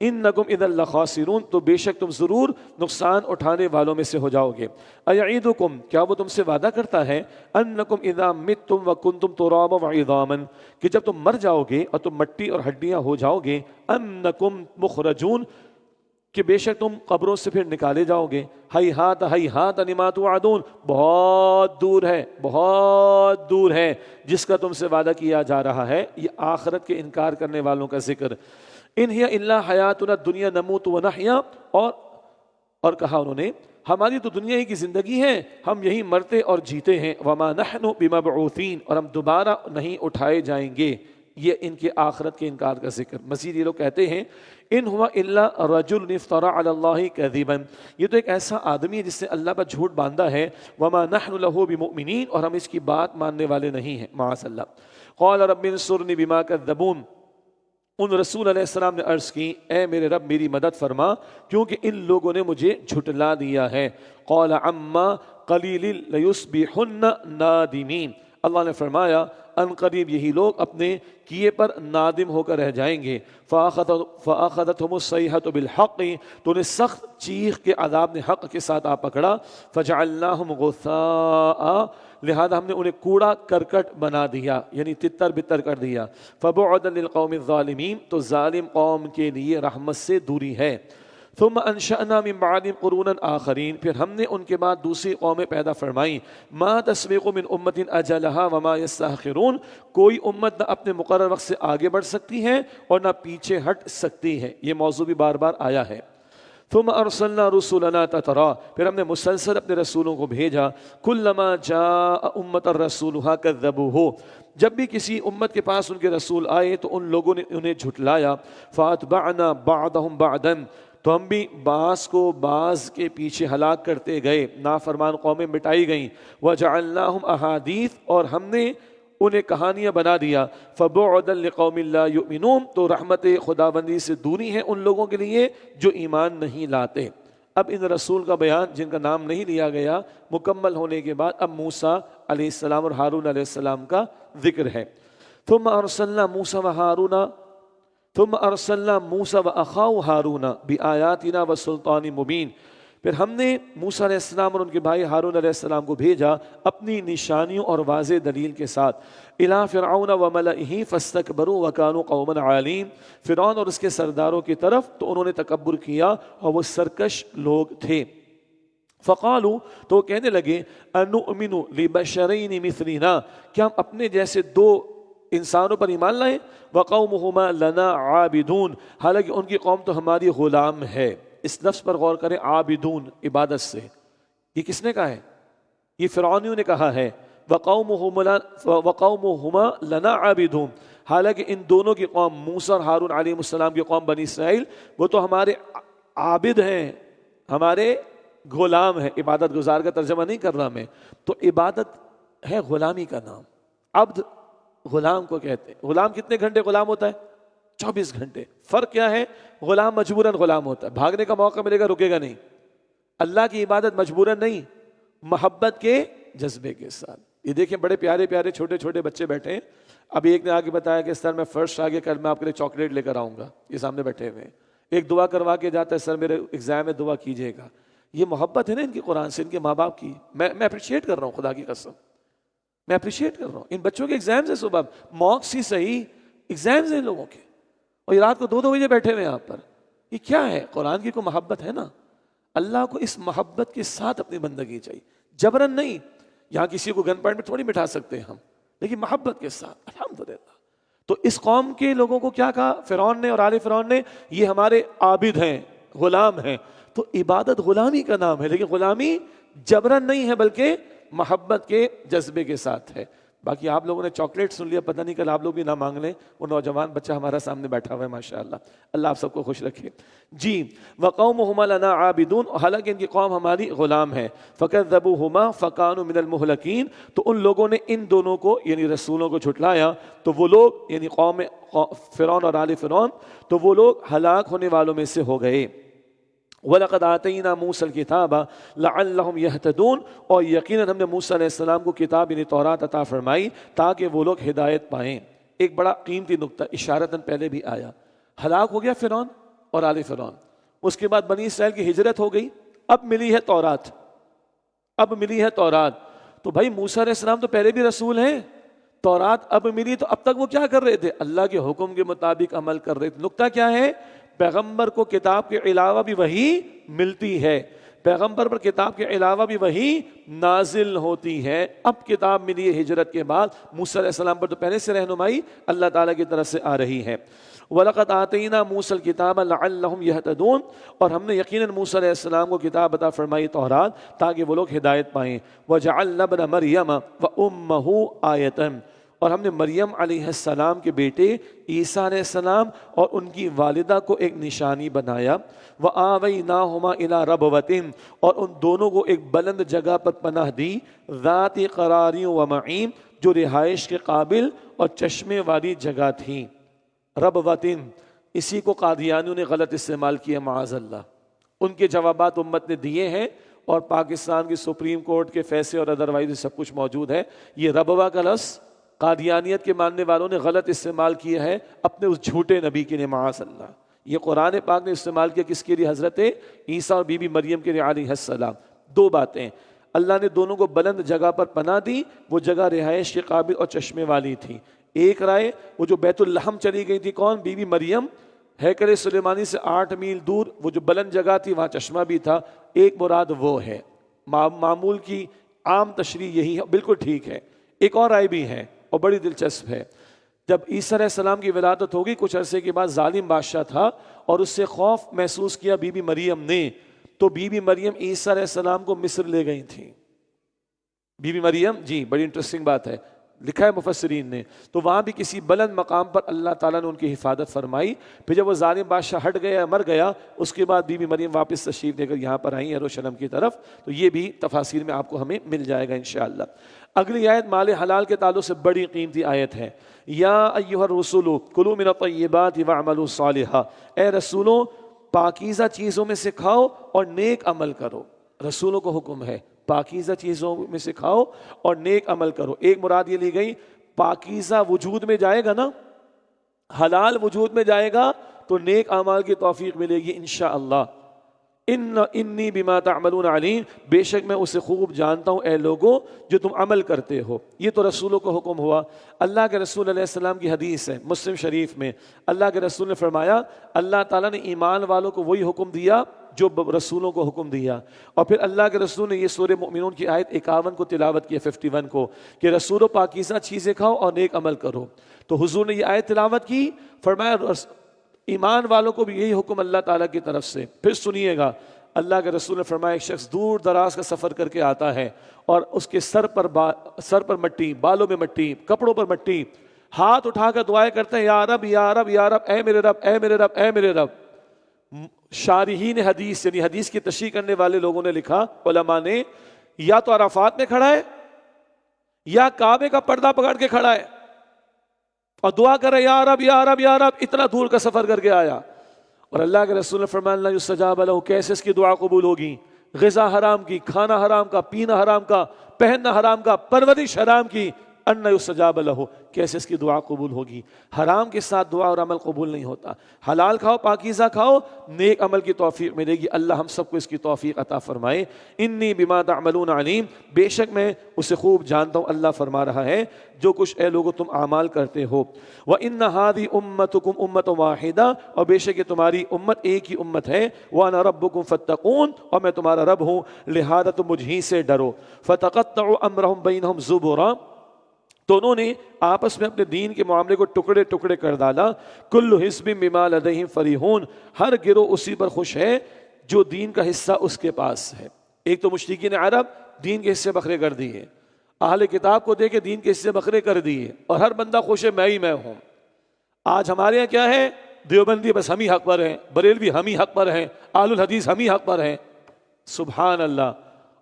إِنَّكُمْ إِذًا لَخَاسِرُونَ، تو بے شک تم ضرور نقصان اٹھانے والوں میں سے ہو جاؤ گے۔ أَيَعِدُكُمْ، کیا وہ تم سے وعدہ کرتا ہے، أَنَّكُمْ إِذَا مِتْتُمْ وَكُنْتُمْ تُرَابًا وَعِظَامًا، کہ جب تم مر جاؤ گے اور تم مٹی اور ہڈیاں ہو جاؤ گے، أَنَّكُمْ مُخْرَجُونَ، کہ بے شک تم قبروں سے پھر نکالے جاؤ گے۔ ہیہات ہیہات لما توعدون، بہت دور ہے، بہت دور ہے جس کا تم سے وعدہ کیا جا رہا ہے۔ یہ آخرت کے انکار کرنے والوں کا ذکر۔ ان ہی الا حیاتنا الدنیا نموت ونحیا، اور کہا انہوں نے ہماری تو دنیا ہی کی زندگی ہے، ہم یہی مرتے اور جیتے ہیں، وما نحن بمبعوثین، اور ہم دوبارہ نہیں اٹھائے جائیں گے۔ یہ ان کے آخرت کے انکار کا ذکر۔ مزید یہ لوگ کہتے ہیں ان ہوا الا رجل افترى علی اللہ کذبا، یہ تو ایک ایسا آدمی ہے جس نے اللہ پر جھوٹ باندھا ہے، وما نحن له بمؤمنین، اور ہم اس کی بات ماننے والے نہیں ہیں، معاذ اللہ۔ قال رب انصرنی بما کذبون، ان رسول علیہ السلام نے عرض کی اے میرے رب میری مدد فرما کیونکہ ان لوگوں نے مجھے جھٹلا دیا ہے۔ قال عما قلیل لیصبحن نادمین، اللہ نے فرمایا ان قریب یہی لوگ اپنے کیے پر نادم ہو کر رہ جائیں گے۔ فَأَخَذَتْهُمُ الصَّيْحَةُ بِالْحَقِّ، تو انہیں سخت چیخ کے عذاب نے حق کے ساتھ آ پکڑا۔ فَجَعَلْنَاهُمْ غُثَاءً، لہذا ہم نے انہیں کوڑا کرکٹ بنا دیا، یعنی تتر بتر کر دیا۔ فَبُعْدًا لِلْقَوْمِ الظَّالِمِينَ، تو ظالم قوم کے لیے رحمت سے دوری ہے۔ ثم انشأنا من بعدهم قرونا آخرین، پھر ہم نے ان کے بعد دوسری قومیں پیدا فرمائیں۔ ما تسبق من امت اجلها وما يستأخرون، کوئی امت نہ اپنے مقرر وقت سے آگے بڑھ سکتی ہے اور نہ پیچھے ہٹ سکتی ہے، یہ موضوع بھی بار بار آیا ہے۔ ثم ارسلنا رسولنا تترا، پھر ہم نے مسلسل اپنے رسولوں کو بھیجا۔ کلما جاء امۃ رسولها كذبوه، جب بھی کسی امت کے پاس ان کے رسول آئے تو ان لوگوں نے انہیں جھٹلایا۔ فاتبعنا بعضهم بعضا، تو ہم بھی بعض کو بعض کے پیچھے ہلاک کرتے گئے، نافرمان قومیں مٹائی گئیں۔ وجعلناہم احادیث، اور ہم نے انہیں کہانیاں بنا دیا۔ فبعدا لقوم لا یؤمنون، تو رحمت خداوندی سے دوری ہے ان لوگوں کے لیے جو ایمان نہیں لاتے۔ اب ان رسول کا بیان جن کا نام نہیں لیا گیا مکمل ہونے کے بعد اب موسیٰ علیہ السلام اور ہارون علیہ السلام کا ذکر ہے۔ ثم ارسلنا موسیٰ واخاہ ہارون بآیاتنا وسلطان مبین، پھر ہم نے موسیٰ علیہ السلام اور ان کے بھائی ہارون علیہ السلام کو بھیجا اپنی نشانیوں اور واضح دلیل کے ساتھ۔ الی فرعون وملئہ فاستکبروا وکانوا قوما عالین، فرعون اور اس کے سرداروں کی طرف تو انہوں نے تکبر کیا اور وہ سرکش لوگ تھے۔ فقالوا، تو کہنے لگے انؤمن لبشرین مثلنا، کیا ہم اپنے جیسے دو انسانوں پر ایمان لائیں؟ وقومہما لنا عابدون، حالانکہ ان کی قوم تو ہماری غلام ہے۔ اس لفظ پر غور کریں، عابدون، عبادت سے، یہ کس نے کہا ہے؟ یہ فرعونیوں نے کہا ہے۔ وقومہما لنا عابدون، حالانکہ ان دونوں کی قوم موسیٰ اور ہارون علیہ السلام کی قوم بنی اسرائیل وہ تو ہمارے عابد ہیں، ہمارے غلام ہیں۔ عبادت گزار کا ترجمہ نہیں کر رہا میں، تو عبادت ہے غلامی کا نام۔ عبد غلام کو کہتے ہیں۔ غلام کتنے گھنٹے غلام ہوتا ہے؟ 24 گھنٹے۔ فرق کیا ہے؟ غلام مجبوراً غلام ہوتا ہے، بھاگنے کا موقع ملے گا رکے گا نہیں۔ اللہ کی عبادت مجبوراً نہیں، محبت کے جذبے کے ساتھ۔ یہ دیکھیں بڑے پیارے پیارے چھوٹے چھوٹے بچے بیٹھے ہیں۔ ابھی ایک نے آگے بتایا کہ سر میں فرسٹ آگے کل میں آپ کے لیے چاکلیٹ لے کر آؤں گا، یہ سامنے بیٹھے ہوئے ہیں۔ ایک دعا کروا کے جاتا ہے سر میرے ایگزام میں دعا کیجیے گا۔ یہ محبت ہے نا ان کی قرآن سے، ان کے ماں باپ کی۔ میں اپریشیٹ کر رہا ہوں، خدا کی قسم میں اپریشیٹ کر رہا ہوں۔ ان بچوں کے ایگزامز ہیں، صبح موکس ہی صحیح ایگزامز ہیں ان لوگوں کے، اور یہ رات کو 2 بجے بیٹھے ہوئے ہیں یہاں پر۔ یہ کیا ہے؟ قرآن کی کوئی محبت ہے نا؟ اللہ کو اس محبت کے ساتھ اپنی بندگی چاہیے، جبرن نہیں۔ یہاں کسی کو گن پوائنٹ میں تھوڑی بٹھا سکتے ہیں ہم، لیکن محبت کے ساتھ، الحمدللہ۔ تو اس قوم کے لوگوں کو کیا کہا فرعون نے اور آل فرعون نے؟ یہ ہمارے عابد ہیں، غلام ہیں۔ تو عبادت غلامی کا نام ہے، لیکن غلامی جبرن نہیں ہے بلکہ محبت کے جذبے کے ساتھ ہے۔ باقی آپ لوگوں نے چاکلیٹ سن لیا، پتہ نہیں کل آپ لوگ بھی نہ مانگ لیں۔ وہ نوجوان بچہ ہمارا سامنے بیٹھا ہوا ہے ماشاءاللہ، اللہ آپ سب کو خوش رکھے۔ جی، وقومہما لنا عابدون، حالانکہ ان کی قوم ہماری غلام ہے۔ فکذبوہما فکانوا من المہلکین، تو ان لوگوں نے ان دونوں کو یعنی رسولوں کو جھٹلایا تو وہ لوگ یعنی قوم فرعون اور آل فرعون تو وہ لوگ ہلاک ہونے والوں میں سے ہو گئے۔ وَلَقَدْ آتَيْنَا مُوسَى الْكِتَابَ لَعَلَّهُمْ يَهْتَدُونَ، اور یقیناً ہم نے موسیٰ علیہ السلام کو کتاب یعنی تورات عطا فرمائی تاکہ وہ لوگ ہدایت پائیں۔ ایک بڑا قیمتی نقطہ اشارتاً پہلے بھی آیا، ہلاک ہو گیا فرعون اور آل فرعون، اس کے بعد بنی اسرائیل کی ہجرت ہو گئی، اب ملی ہے تورات، اب ملی ہے تورات۔ تو بھائی موسیٰ علیہ السلام تو پہلے بھی رسول ہیں، تورات اب ملی تو اب تک وہ کیا کر رہے تھے؟ اللہ کے حکم کے مطابق عمل کر رہے تھے۔ نقطہ کیا ہے؟ پیغمبر کو کتاب کے علاوہ بھی وحی ملتی ہے، پیغمبر پر کتاب کے علاوہ بھی وحی نازل ہوتی ہے۔ اب کتاب ملی ہے ہجرت کے بعد، موسیٰ علیہ السلام پر تو پہلے سے رہنمائی اللہ تعالیٰ کی طرف سے آ رہی ہے۔ وَلَقَدْ آتَيْنَا مُوسَى الْكِتَابَ لَعَلَّهُمْ يَهْتَدُونَ، اور ہم نے یقیناً موسیٰ علیہ السلام کو کتاب عطا فرمائی تورات تاکہ وہ لوگ ہدایت پائیں۔ وَجَعَلْنَا ابْنَ مَرْيَمَ وَأُمَّهُ آیَةً، اور ہم نے مریم علیہ السلام کے بیٹے عیسیٰ علیہ السلام اور ان کی والدہ کو ایک نشانی بنایا، وَآوَيْنَاهُمَا إِلَىٰ رَبْوَةٍ، اور ان دونوں کو ایک بلند جگہ پر پناہ دی، ذَاتِ قَرَارٍ وَمَعِينٍ، جو رہائش کے قابل اور چشمے والی جگہ تھی۔ ربوتن، اسی کو قادیانیوں نے غلط استعمال کیا معاذ اللہ۔ ان کے جوابات امت نے دیے ہیں اور پاکستان کی سپریم کورٹ کے فیصلے اور ادروائز سب کچھ موجود ہے۔ یہ ربوہ کا لفظ قادیانیت کے ماننے والوں نے غلط استعمال کیا ہے اپنے اس جھوٹے نبی کے لیے معاذ اللہ۔ یہ قرآن پاک نے استعمال کیا کس کے لیے؟ حضرت عیسیٰ اور بی بی مریم کے لیے علیہ السلام۔ دو باتیں، اللہ نے دونوں کو بلند جگہ پر پناہ دی، وہ جگہ رہائش کے قابل اور چشمے والی تھی۔ ایک رائے وہ جو بیت الحم چلی گئی تھی، کون؟ بی بی مریم، ہیکل سلیمانی سے 8 میل دور وہ جو بلند جگہ تھی وہاں چشمہ بھی تھا، ایک مراد وہ ہے۔ معمول کی عام تشریح یہی ہے، بالکل ٹھیک ہے۔ ایک اور رائے بھی ہے اور بڑی دلچسپ ہے، جب عیسیٰ علیہ السلام کی ولادت ہوگی کچھ عرصے کے بعد ظالم بادشاہ تھا اور اس سے خوف محسوس کیا بی بی مریم نے، تو بی بی مریم عیسیٰ علیہ السلام کو مصر لے گئی تھیں۔ بی بی مریم، جی بڑی انٹرسٹنگ بات ہے، لکھا ہے مفسرین نے، تو وہاں بھی کسی بلند مقام پر اللہ تعالیٰ نے ان کی حفاظت فرمائی۔ پھر جب وہ ظالم بادشاہ ہٹ گیا، مر گیا، اس کے بعد بی بی مریم واپس تشریف لے کر یہاں پر آئیں یروشلم کی طرف۔ تو یہ بھی تفاسیر میں آپ کو ہمیں مل جائے گا انشاءاللہ۔ اگلی آیت مال حلال کے تعلق سے بڑی قیمتی آیت ہے، یا ایھا الرسول کلوا من الطیبات واعملوا صالحا، اے رسولوں پاکیزہ چیزوں میں سے کھاؤ اور نیک عمل کرو۔ رسولوں کو حکم ہے پاکیزہ چیزوں میں سے کھاؤ اور نیک عمل کرو۔ ایک مراد یہ لی گئی، پاکیزہ وجود میں جائے گا نا، حلال وجود میں جائے گا تو نیک اعمال کی توفیق ملے گی انشاءاللہ۔ انی بما تعملون علیم، بے شک میں اسے خوب جانتا ہوں اے لوگوں جو تم عمل کرتے ہو۔ یہ تو رسولوں کو حکم ہوا۔ اللہ کے رسول علیہ السلام کی حدیث ہے مسلم شریف میں، اللہ کے رسول نے فرمایا اللہ تعالیٰ نے ایمان والوں کو وہی حکم دیا جو رسولوں کو حکم دیا۔ اور پھر اللہ کے رسول نے یہ سورہ مؤمنون کی آیت 51 کو تلاوت کیا، 51 کو، کہ رسولوں پاکیزہ چیزیں کھاؤ اور نیک عمل کرو۔ تو حضور نے یہ آیت تلاوت کی، فرمایا ایمان والوں کو بھی یہی حکم اللہ تعالیٰ کی طرف سے۔ پھر سنیے گا، اللہ کے رسول نے فرمایا ایک شخص دور دراز کا سفر کر کے آتا ہے اور اس کے سر پر مٹی، بالوں میں مٹی، کپڑوں پر مٹی، ہاتھ اٹھا کر دعائیں کرتے ہیں، یا رب یا رب یا رب، اے میرے رب اے میرے رب اے میرے رب۔ شارحین حدیث یعنی حدیث کی تشریح کرنے والے لوگوں نے لکھا، علماء نے، یا تو عرفات میں کھڑا ہے یا کعبے کا پردہ پکڑ کے کھڑا ہے اور دعا کر رہے یا رب یا رب یا رب، اتنا دور کا سفر کر کے آیا۔ اور اللہ کے رسول نے فرمایا اللہ یستجاب لہ، کیسے اس کی دعا قبول ہوگی؟ غذا حرام کی، کھانا حرام کا، پینا حرام کا، پہننا حرام کا، پرورش حرام کی، ان یستجاب لہ، کیسے اس کی دعا قبول ہوگی؟ حرام کے ساتھ دعا اور عمل قبول نہیں ہوتا۔ حلال کھاؤ، پاکیزہ کھاؤ، نیک عمل کی توفیق ملے گی۔ اللہ ہم سب کو اس کی توفیق عطا فرمائے۔ انی بما تعملون علیم، بے شک میں اسے خوب جانتا ہوں، اللہ فرما رہا ہے جو کچھ اے لوگو تم اعمال کرتے ہو۔ وَإِنَّ هَذِهِ أُمَّتُكُمْ أُمَّةٌ وَاحِدَةٌ، اور بے شک یہ تمہاری امت ایک ہی امت ہے، وَأَنَا رَبُّكُمْ فَاتَّقُونِ، اور میں تمہارا رب ہوں لہذا تم مجھ ہی سے ڈرو۔ فَتَقَطَّعُوا أَمْرَهُمْ بَيْنَهُمْ زُبُرًا، تو انہوں نے آپس میں اپنے دین کے معاملے کو ٹکڑے ٹکڑے کر ڈالا۔ کل حزب بما لدیہم فریحون، ہر گروہ اسی پر خوش ہے جو دین کا حصہ اس کے پاس ہے۔ ایک تو مشرکین عرب دین کے حصے بکھرے کر دیے، اہل کتاب کو دے کے دین کے حصے بکھرے کر دیے، اور ہر بندہ خوش ہے میں ہی میں ہوں۔ آج ہمارے یہاں کیا ہے؟ دیوبندی بس ہم ہی حق پر ہیں، بریلوی ہم ہی حق پر ہیں، اہل الحدیث ہم ہی حق پر ہیں۔ سبحان اللہ۔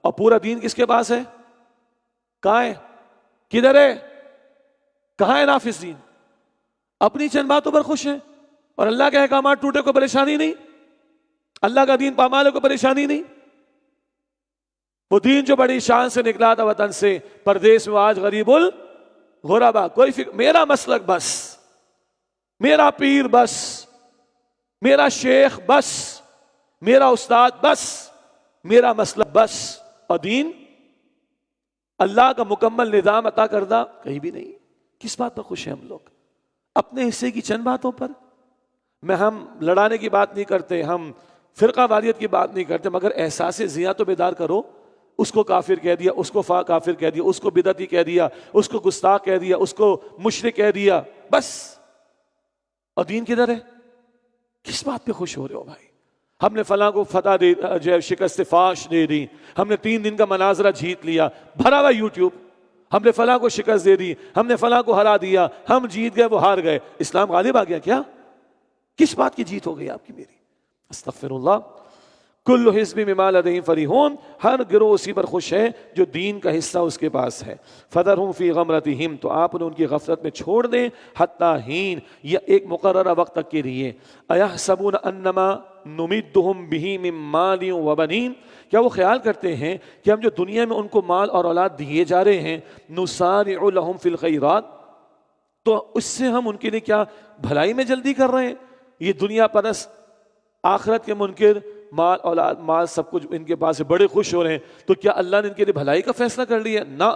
اور پورا دین کس کے پاس ہے؟ کہاں ہے؟ کدھر ہے؟ کہاں ہے نافذ دین؟ اپنی چند باتوں پر خوش ہیں، اور اللہ کے احکامات ٹوٹے کو پریشانی نہیں، اللہ کا دین پامالے کو پریشانی نہیں۔ وہ دین جو بڑی شان سے نکلا تھا وطن سے، پردیس میں آج غریب الغربا، کوئی فکر، میرا مسلک بس، میرا پیر بس، میرا شیخ بس، میرا استاد بس، میرا مسلک بس، اور دین اللہ کا مکمل نظام عطا کردہ کہیں بھی نہیں۔ کس بات پر خوش ہیں ہم لوگ؟ اپنے حصے کی چند باتوں پر۔ میں ہم لڑانے کی بات نہیں کرتے، ہم فرقہ واریت کی بات نہیں کرتے، مگر احساس ضیاء تو بیدار کرو۔ اس کو کافر کہہ دیا، اس کو کافر کہہ دیا، اس کو بدعتی کہہ دیا، اس کو گستاخ کہہ دیا، اس کو مشرک کہہ دیا، بس۔ اور دین کدھر ہے؟ کس بات پہ خوش ہو رہے ہو بھائی؟ ہم نے فلاں کو فتح دے، جو شکست فاش دے دی، ہم نے 3 دن کا مناظرہ جیت لیا، بھرا ہوا یوٹیوب، ہم نے فلاں کو شکست دے دی، ہم نے فلاں کو ہرا دیا، ہم جیت گئے وہ ہار گئے، اسلام غالب آ گیا کیا؟ کس بات کی جیت ہو گئی آپ کی میری؟ استغفر اللہ۔ کل حزب بما لدیہم فریحون، ہر گروہ اسی پر خوش ہے جو دین کا حصہ اس کے پاس ہے۔ فذرہم فی غمرتہم، تو آپ انہیں ان کی غفلت میں چھوڑ دیں، حتی حین، یا ایک مقررہ وقت تک کے لیے۔ ایحسبون انما نمدہم بہ من مال وبنین، کیا وہ خیال کرتے ہیں کہ ہم جو دنیا میں ان کو مال اور اولاد دیے جا رہے ہیں، نسارع لہم فی الخیرات، تو اس سے ہم ان کے لیے کیا بھلائی میں جلدی کر رہے ہیں؟ یہ دنیا پرست، آخرت کے منکر، مال اولاد مال سب کچھ ان کے پاس ہے، بڑے خوش ہو رہے ہیں، تو کیا اللہ نے ان کے لیے بھلائی کا فیصلہ کر لیا؟ نہ،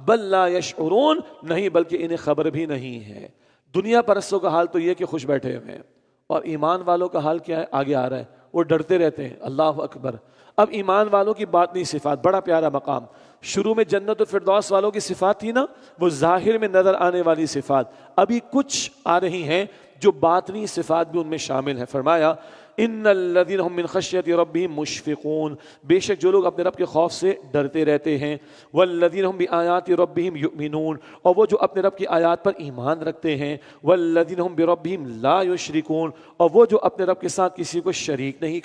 بل لا یشعرون، نہیں بلکہ انہیں خبر بھی نہیں ہے۔ دنیا پرستوں کا حال تو یہ کہ خوش بیٹھے ہوئے ہیں، اور ایمان والوں کا حال کیا ہے؟ آگے آ رہا ہے، وہ ڈرتے رہتے ہیں۔ اللہ اکبر۔ اب ایمان والوں کی باطنی صفات، بڑا پیارا مقام۔ شروع میں جنت و فردوس والوں کی صفات تھی نا، وہ ظاہر میں نظر آنے والی صفات، ابھی کچھ آ رہی ہیں جو باطنی صفات بھی ان میں شامل ہیں۔ فرمایا ان الذین هم من خشیۃ ربہم مشفقون، بے شک جو لوگ اپنے رب کے خوف سے ڈرتے رہتے ہیں، والذین هم بآیات ربہم یؤمنون، اور وہ جو اپنے رب کی آیات پر ایمان رکھتے ہیں، والذین هم بربہم لا یشرکون، اور وہ جو اپنے رب کے ساتھ کسی کو شریک نہیں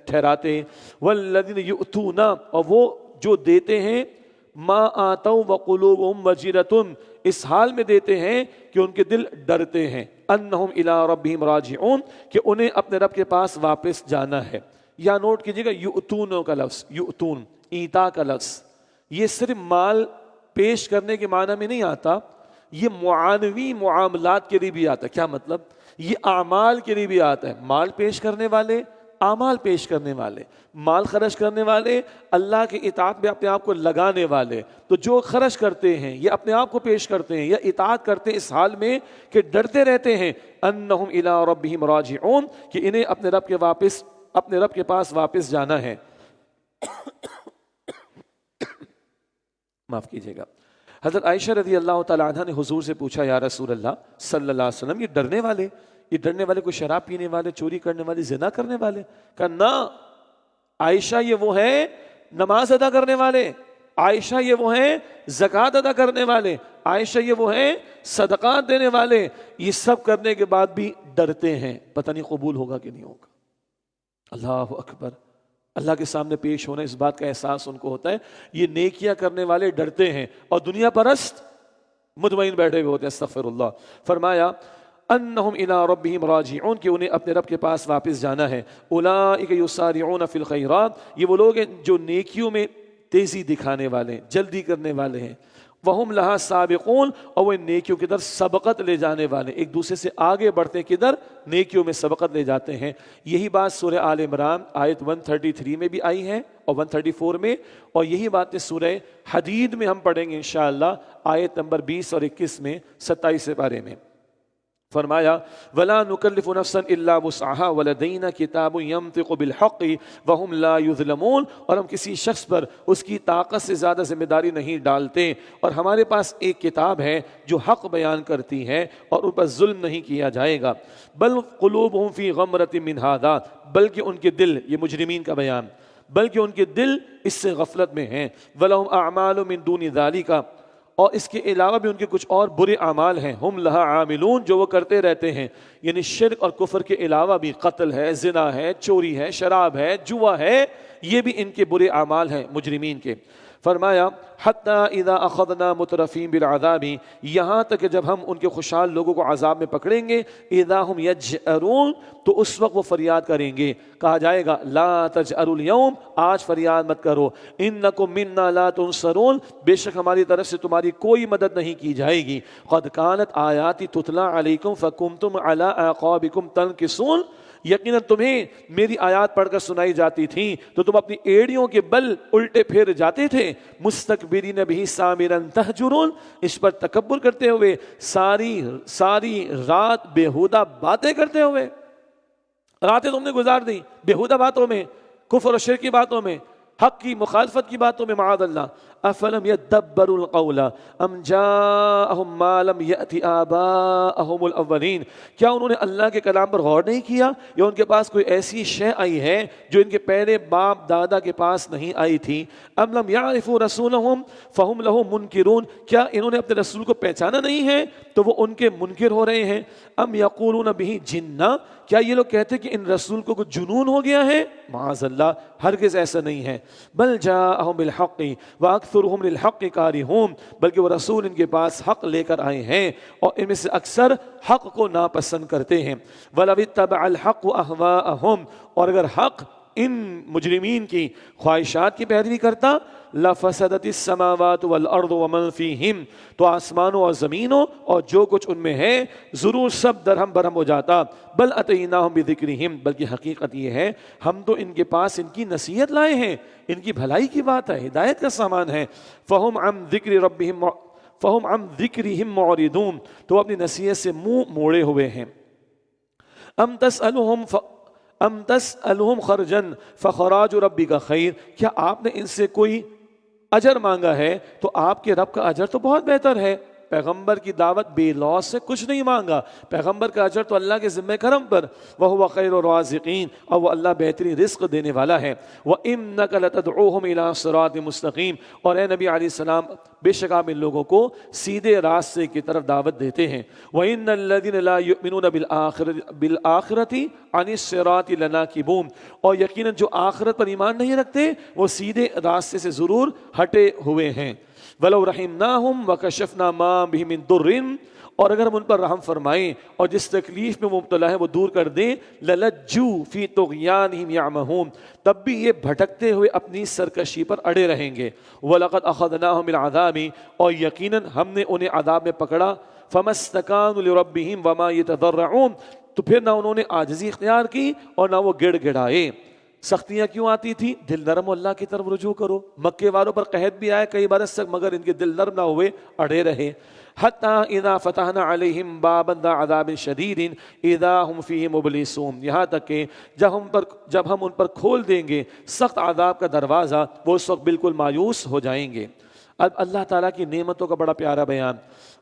ٹھہراتے، والذین یؤتون، اور وہ جو دیتے ہیں، ما آتوا وقلوبہم وجلۃ، اس حال میں دیتے ہیں کہ ان کے دل ڈرتے ہیں، انہم الی ربہم راجعون، کہ انہیں اپنے رب کے پاس واپس جانا ہے۔ یا نوٹ کیجئے گا یؤتون کا لفظ، یؤتون ایتا کا لفظ، یہ صرف مال پیش کرنے کے معنی میں نہیں آتا، یہ معانوی معاملات کے لیے بھی آتا ہے۔ کیا مطلب؟ یہ اعمال کے لیے بھی آتا ہے، مال پیش کرنے والے، اعمال پیش کرنے والے، مال خرچ کرنے والے، اللہ کی اطاعت میں اپنے آپ کو لگانے والے۔ تو جو خرچ کرتے ہیں، یہ اپنے آپ کو پیش کرتے ہیں یا اطاعت کرتے ہیں اس حال میں کہ ڈرتے رہتے ہیں، انہم الی ربہم راجعون، کہ انہیں اپنے رب کے پاس واپس جانا ہے۔ معاف کیجیے گا۔ حضرت عائشہ رضی اللہ تعالی عنہ نے حضور سے پوچھا، یا رسول اللہ صلی اللہ علیہ وسلم، یہ ڈرنے والے کوئی شراب پینے والے، چوری کرنے والے، زنا کرنے والے؟ کہا نہ عائشہ، یہ وہ ہیں نماز ادا کرنے والے، عائشہ یہ وہ ہیں زکوٰۃ ادا کرنے والے، عائشہ یہ وہ ہیں صدقات دینے والے، یہ سب کرنے کے بعد بھی ڈرتے ہیں، پتہ نہیں قبول ہوگا کہ نہیں ہوگا۔ اللہ اکبر۔ اللہ کے سامنے پیش ہونا، اس بات کا احساس ان کو ہوتا ہے، یہ نیکیاں کرنے والے ڈرتے ہیں اور دنیا پرست مطمئن بیٹھے ہوئے ہوتے ہیں۔ استغفر اللہ۔ فرمایا انہم الی ربہم راجعون، کہ انہیں اپنے رب کے پاس واپس جانا ہے۔ اولئک یسارعون فی الخیرات، یہ وہ لوگ ہیں جو نیکیوں میں تیزی دکھانے والے ہیں، جلدی کرنے والے ہیں۔ وہم لہا سابقون، اور وہ نیکیوں کی طرف سبقت لے جانے والے، ایک دوسرے سے آگے بڑھتے کدھر؟ نیکیوں میں سبقت لے جاتے ہیں۔ یہی بات سورہ آل عمران آیت 133 میں بھی آئی ہے اور 134 میں، اور یہی باتیں سورہ حدید میں ہم پڑھیں گے انشاءاللہ آیت نمبر 20 اور 21 میں، 27 پارے میں۔ فرمایا وَلَا نُكَلِّفُ نَفْسًا إِلَّا وُسْعَهَا وَلَدَيْنَا كِتَابٌ يَنطِقُ بِالْحَقِّ وَهُمْ لَا يُظْلَمُونَ، اور ہم کسی شخص پر اس کی طاقت سے زیادہ ذمہ داری نہیں ڈالتے، اور ہمارے پاس ایک کتاب ہے جو حق بیان کرتی ہے اور ان پر ظلم نہیں کیا جائے گا۔ بل قلوبهم فی غمرۃ من ھذا، بلکہ ان کے دل، یہ مجرمین کا بیان، بلکہ ان کے دل اس سے غفلت میں ہیں۔ وَلَهُمْ أَعْمَالٌ مِّن دُونِ ذَلِكَ، اور اس کے علاوہ بھی ان کے کچھ اور برے اعمال ہیں، ہم لہا عاملون، جو وہ کرتے رہتے ہیں، یعنی شرک اور کفر کے علاوہ بھی قتل ہے، زنا ہے، چوری ہے، شراب ہے، جوا ہے، یہ بھی ان کے برے اعمال ہیں مجرمین کے۔ فرمایا حتی اذا اخذنا مترفین بالعذاب، یہاں تک کہ جب ہم ان کے خوشحال لوگوں کو عذاب میں پکڑیں گے، اذا ہم یجأرون، تو اس وقت وہ فریاد کریں گے، کہا جائے گا لا تجأروا اليوم، آج فریاد مت کرو، انکم منا لا تنصرون، بے شک ہماری طرف سے تمہاری کوئی مدد نہیں کی جائے گی۔ قد کانت آیاتی تتلی علیکم فکنتم علی اعقابکم تنکصون، یقیناً تمہیں میری آیات پڑھ کر سنائی جاتی تھیں تو تم اپنی ایڑیوں کے بل الٹے پھیر جاتے تھے، مستکبرین بہ سامرا تہجرون، اس پر تکبر کرتے ہوئے ساری رات بیہودہ باتیں کرتے ہوئے، راتیں تم نے گزار دی بیہودہ باتوں میں، کفر و شرک کی باتوں میں، حق کی مخالفت کی باتوں میں، معاذ اللہ۔ افلم یدبروا القول ام جاءہم ما لم یأت آباءہم الاولین، کیا انہوں نے اللہ کے کلام پر غور نہیں کیا، یا ان کے پاس کوئی ایسی شے آئی ہے جو ان کے پہلے باپ دادا کے پاس نہیں آئی تھی؟ ام لم یعرفوا رسولہم فہم لہ منکرون، کیا انہوں نے اپنے رسول کو پہچانا نہیں ہے تو وہ ان کے منکر ہو رہے ہیں؟ ام یقولون بہ جنہ، کیا یہ لوگ کہتے کہ ان رسول کو کچھ جنون ہو گیا ہے؟ معاذ اللہ، ہرگز ایسا نہیں ہے۔ بل جاءہم بالحق واکثرہم للحق کارہون، بلکہ وہ رسول ان کے پاس حق لے کر آئے ہیں اور ان میں سے اکثر حق کو ناپسند کرتے ہیں۔ وَلَوِ اتَّبَعَ الْحَقُّ أَهْوَاءَهُمْ، اور اگر حق ان مجرمین کی خواہشات کی پیروی کرتا، لَفَسَدَتِ السَّمَاوَاتُ وَالْأَرْضُ وَمَنْ فِيهِمْ، تو آسمانوں اور زمینوں اور جو کچھ ان میں ہے ضرور سب درہم برہم ہو جاتا۔ بل أَتَيْنَاهُمْ بِذِكْرِهِمْ، بلکہ حقیقت یہ ہے ہم تو ان کے پاس ان کی نصیحت لائے ہیں، ان کی بھلائی کی بات ہے، ہدایت کا سامان ہے۔ فَهُمْ عَنْ ذِكْرِ رَبِّهِمْ فَهُمْ عَنْ ذِكْرِهِمْ مُعْرِضُونَ، تو اپنی نصیحت سے منہ موڑے ہوئے ہیں۔ ام تسألہم خرجا فخراج ربک خیر، کیا آپ نے ان سے کوئی اجر مانگا ہے تو آپ کے رب کا اجر تو بہت بہتر ہے۔ پیغمبر کی دعوت بے لوث سے کچھ نہیں مانگا، پیغمبر کا اجر تو اللہ کے ذمہ کرم پر، وَهُوَ خَيْرُ الرَّازِقِينَ، اور وہ اللہ بہترین رزق دینے والا ہے۔ وَإِنَّكَ لَتَدْعُوهُمْ إِلَىٰ صِرَاطٍ مُسْتَقِيمٍ، اور اے نبی علیہ السلام بے شک آپ ان لوگوں کو سیدھے راستے کی طرف دعوت دیتے ہیں۔ وَإِنَّ الَّذِينَ لَا يُؤْمِنُونَ بِالْآخِرَةِ عَنِ الصِّرَاطِ لَنَاكِبُونَ، اور یقیناً جو آخرت پر ایمان نہیں رکھتے وہ سیدھے راستے سے ضرور ہٹے ہوئے ہیں۔ وَلَوْ رَحِمْنَاهُمْ وَكَشَفْنَا مَا بِهِم مِّن ضُرٍّ، اور اگر ہم ان پر رحم فرمائیں اور جس تکلیف میں وہ مبتلا ہے وہ دور کر دیں، لَلَجُّوا فِي طُغْيَانِهِمْ يَعْمَهُونَ، تب بھی یہ بھٹکتے ہوئے اپنی سرکشی پر اڑے رہیں گے۔ وَلَقَدْ أَخَذْنَاهُم بِالْعَذَابِ، اور یقیناً ہم نے انہیں عذاب میں پکڑا۔ فَمَا اسْتَكَانُوا لِرَبِّهِمْ وَمَا يَتَضَرَّعُونَ، تو پھر نہ انہوں نے عاجزی اختیار کی اور نہ وہ گڑ گڑائے۔ سختیاں کیوں آتی تھی؟ دل نرم اللہ کی طرف رجوع کرو۔ مکے والوں پر قحط بھی آئے کئی برس تک، مگر ان کے دل نرم نہ ہوئے، اڑے رہے۔ حَتَّى إِذَا فَتَحْنَا عَلَيْهِمْ بَابًا ذَا عَذَابٍ شَدِيدٍ إِذَا هُمْ فِيهِ مُبْلِسُونَ، یہاں تک کہ جب ہم ان پر کھول دیں گے سخت عذاب کا دروازہ، وہ اس وقت بالکل مایوس ہو جائیں گے۔ اب اللہ تعالیٰ کی نعمتوں کا بڑا پیارا بیان۔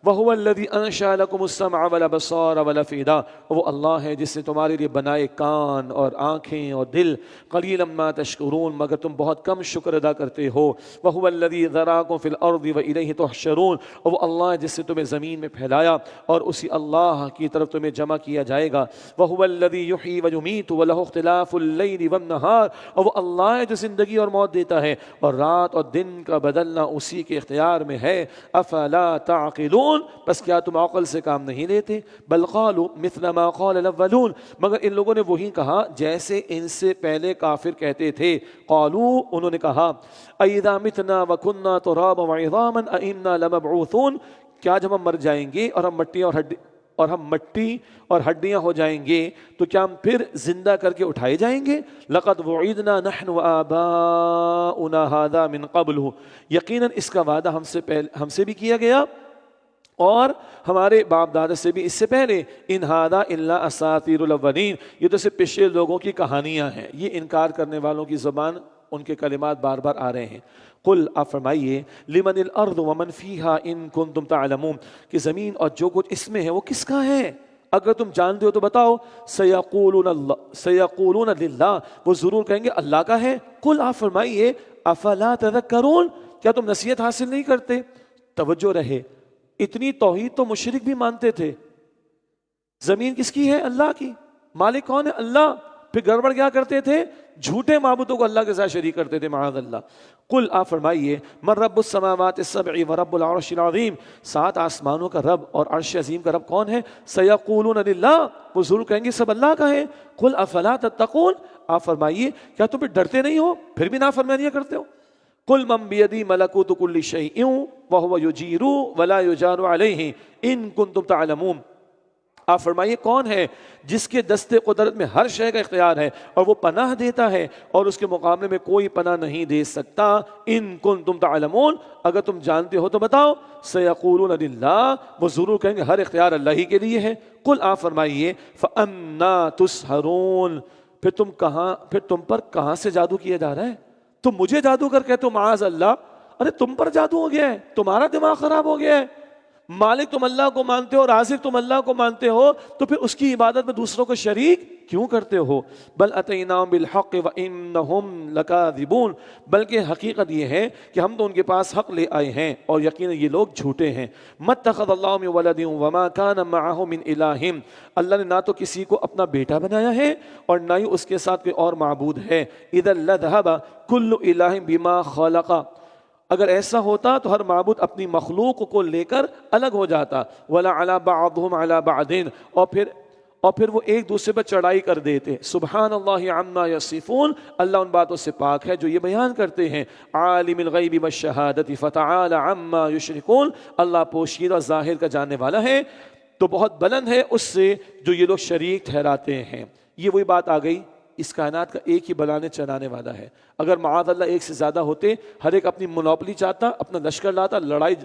وَهُوَ الَّذِي أَنشَأَ لَكُمُ السَّمْعَ وَالْأَبْصَارَ وَالْأَفْئِدَةَ، وہ اللہ ہے جس نے تمہارے لیے بنائے کان اور آنکھیں اور دل۔ قَلِيلًا مَا تَشْكُرُونَ، مگر تم بہت کم شکر ادا کرتے ہو۔ وَهُوَ الَّذِي ذَرَاكُمْ فِي الْأَرْضِ وَإِلَيْهِ تُحْشَرُونَ، اور وہ اللہ ہے جس نے تمہیں زمین میں پھیلایا اور اسی اللہ کی طرف تمہیں جمع کیا جائے گا۔ وَهُوَ الَّذِي يُحْيِي وَيُمِيتُ وَلَهُ اخْتِلَافُ اللَّيْلِ وَالنَّهَارِ، اور وہ اللہ ہے جو زندگی اور موت دیتا ہے اور رات اور دن کا بدلنا اسی کے اختیار میں ہے۔ افلا تعقلون، بس کیا تم عقل سے کام نہیں لیتے؟ بل قالوا مثل ما قال الاولون، مگر ان لوگوں نے وہی کہا جیسے ان سے پہلے کافر کہتے تھے۔ قالوا، انہوں نے کہا، اذا متنا وكنا ترابا وعظاما ائنا لمبعوثون، کیا جب ہم مر جائیں گے اور ہم مٹی اور ہڈیاں ہو جائیں گے تو کیا ہم پھر زندہ کر کے اٹھائے جائیں گے؟ لقد وعدنا نحن وآباؤنا هذا من قبل، یقیناً اس کا وعدہ ہم سے بھی کیا گیا اور ہمارے باپ دادا سے بھی اس سے پہلے۔ ان هذا الا اساطیر الاولین، یہ تو صرف پچھلے لوگوں کی کہانیاں ہیں۔ یہ انکار کرنے والوں کی زبان ان کے کلمات بار بار آ رہے ہیں۔ قل، آپ فرمائیے، لمن الارض ومن فیہا ان کنتم تعلمون، کہ زمین اور جو کچھ اس میں ہے وہ کس کا ہے؟ اگر تم جانتے ہو تو بتاؤ۔ سیقولون للہ، وہ ضرور کہیں گے اللہ کا ہے۔ قل، آپ فرمائیے، افلا تذکرون، کیا تم نصیحت حاصل نہیں کرتے؟ توجہ رہے، اتنی توحید تو مشرک بھی مانتے تھے۔ زمین کس کی ہے؟ اللہ کی۔ مالک کون ہے؟ اللہ۔ پھر گڑبڑ کیا کرتے تھے؟ جھوٹے معبودوں کو اللہ کے ساتھ شریک کرتے تھے، معاذ اللہ۔ قل، آپ فرمائیے، من رب السماوات السبع ورب العرش العظیم، 7 آسمانوں کا رب اور عرش عظیم کا رب کون ہے؟ سیقولون للہ، وہ ضرور کہیں گے سب اللہ کا ہے۔ قل افلا تتقون، آپ فرمائیے کیا تم پھر ڈرتے نہیں ہو، پھر بھی نافرمانیاں کرتے ہو؟ قل من بیدی ملکوت کل شیء وہو یجیر ولا یجار علیہ ان کنتم تعلمون، آپ فرمائیے کون ہے جس کے دست قدرت میں ہر شے کا اختیار ہے اور وہ پناہ دیتا ہے اور اس کے مقابلے میں کوئی پناہ نہیں دے سکتا۔ ان کنتم تعلمون، اگر تم جانتے ہو تو بتاؤ۔ سیقولون للہ، وہ ضرور کہیں گے ہر اختیار اللہ ہی کے لیے ہے۔ قل، آپ فرمائیے، فانا تسحرون، پھر تم پر کہاں سے جادو کیا جا رہا ہے؟ تم مجھے جادوگر کہتے ہو، معاذ اللہ، ارے تم پر جادو ہو گیا ہے، تمہارا دماغ خراب ہو گیا ہے، مالک تم اللہ کو مانتے ہو، رازق تم اللہ کو مانتے ہو، تو پھر اس کی عبادت میں دوسروں کو شریک کیوں کرتے ہو؟ بل اتیناہم بالحق وانہم لکاذبون، بلکہ حقیقت یہ ہے کہ ہم تو ان کے پاس حق لے آئے ہیں اور یقیناً یہ لوگ جھوٹے ہیں۔ مَتَّخَذَ اللَّهُ مِن وَلَدٍ وَمَا كَانَ مَعَهُ مِنْ إِلَٰهٍ، اللہ نے نہ تو کسی کو اپنا بیٹا بنایا ہے اور نہ ہی اس کے ساتھ کوئی اور معبود ہے۔ اِذًا لَذَهَبَ كُلُّ إِلَٰهٍ بِمَا خَلَقَ، اگر ایسا ہوتا تو ہر معبود اپنی مخلوق کو لے کر الگ ہو جاتا۔ وَلَا عَلَى بَعْضُهُمْ عَلَى بَعْضٍ، اور پھر وہ ایک دوسرے پر چڑھائی کر دیتے۔ سبحان اللہ عما یصفون، اللہ ان باتوں سے پاک ہے جو یہ بیان کرتے ہیں۔ عالم الغیب والشہادۃ فتعالی عما یشرکون، اللہ پوشیدہ ظاہر کا جاننے والا ہے تو بہت بلند ہے اس سے جو یہ لوگ شریک ٹھہراتے ہیں۔ یہ وہی بات آ گئی، اس کائنات کا ایک ہی بلانے چلانے والا ہے۔ اگر معاذ اللہ ایک سے زیادہ ہوتے، ہر ایک اپنی مونوپلی چاہتا، اپنا لشکر لاتا، لڑائی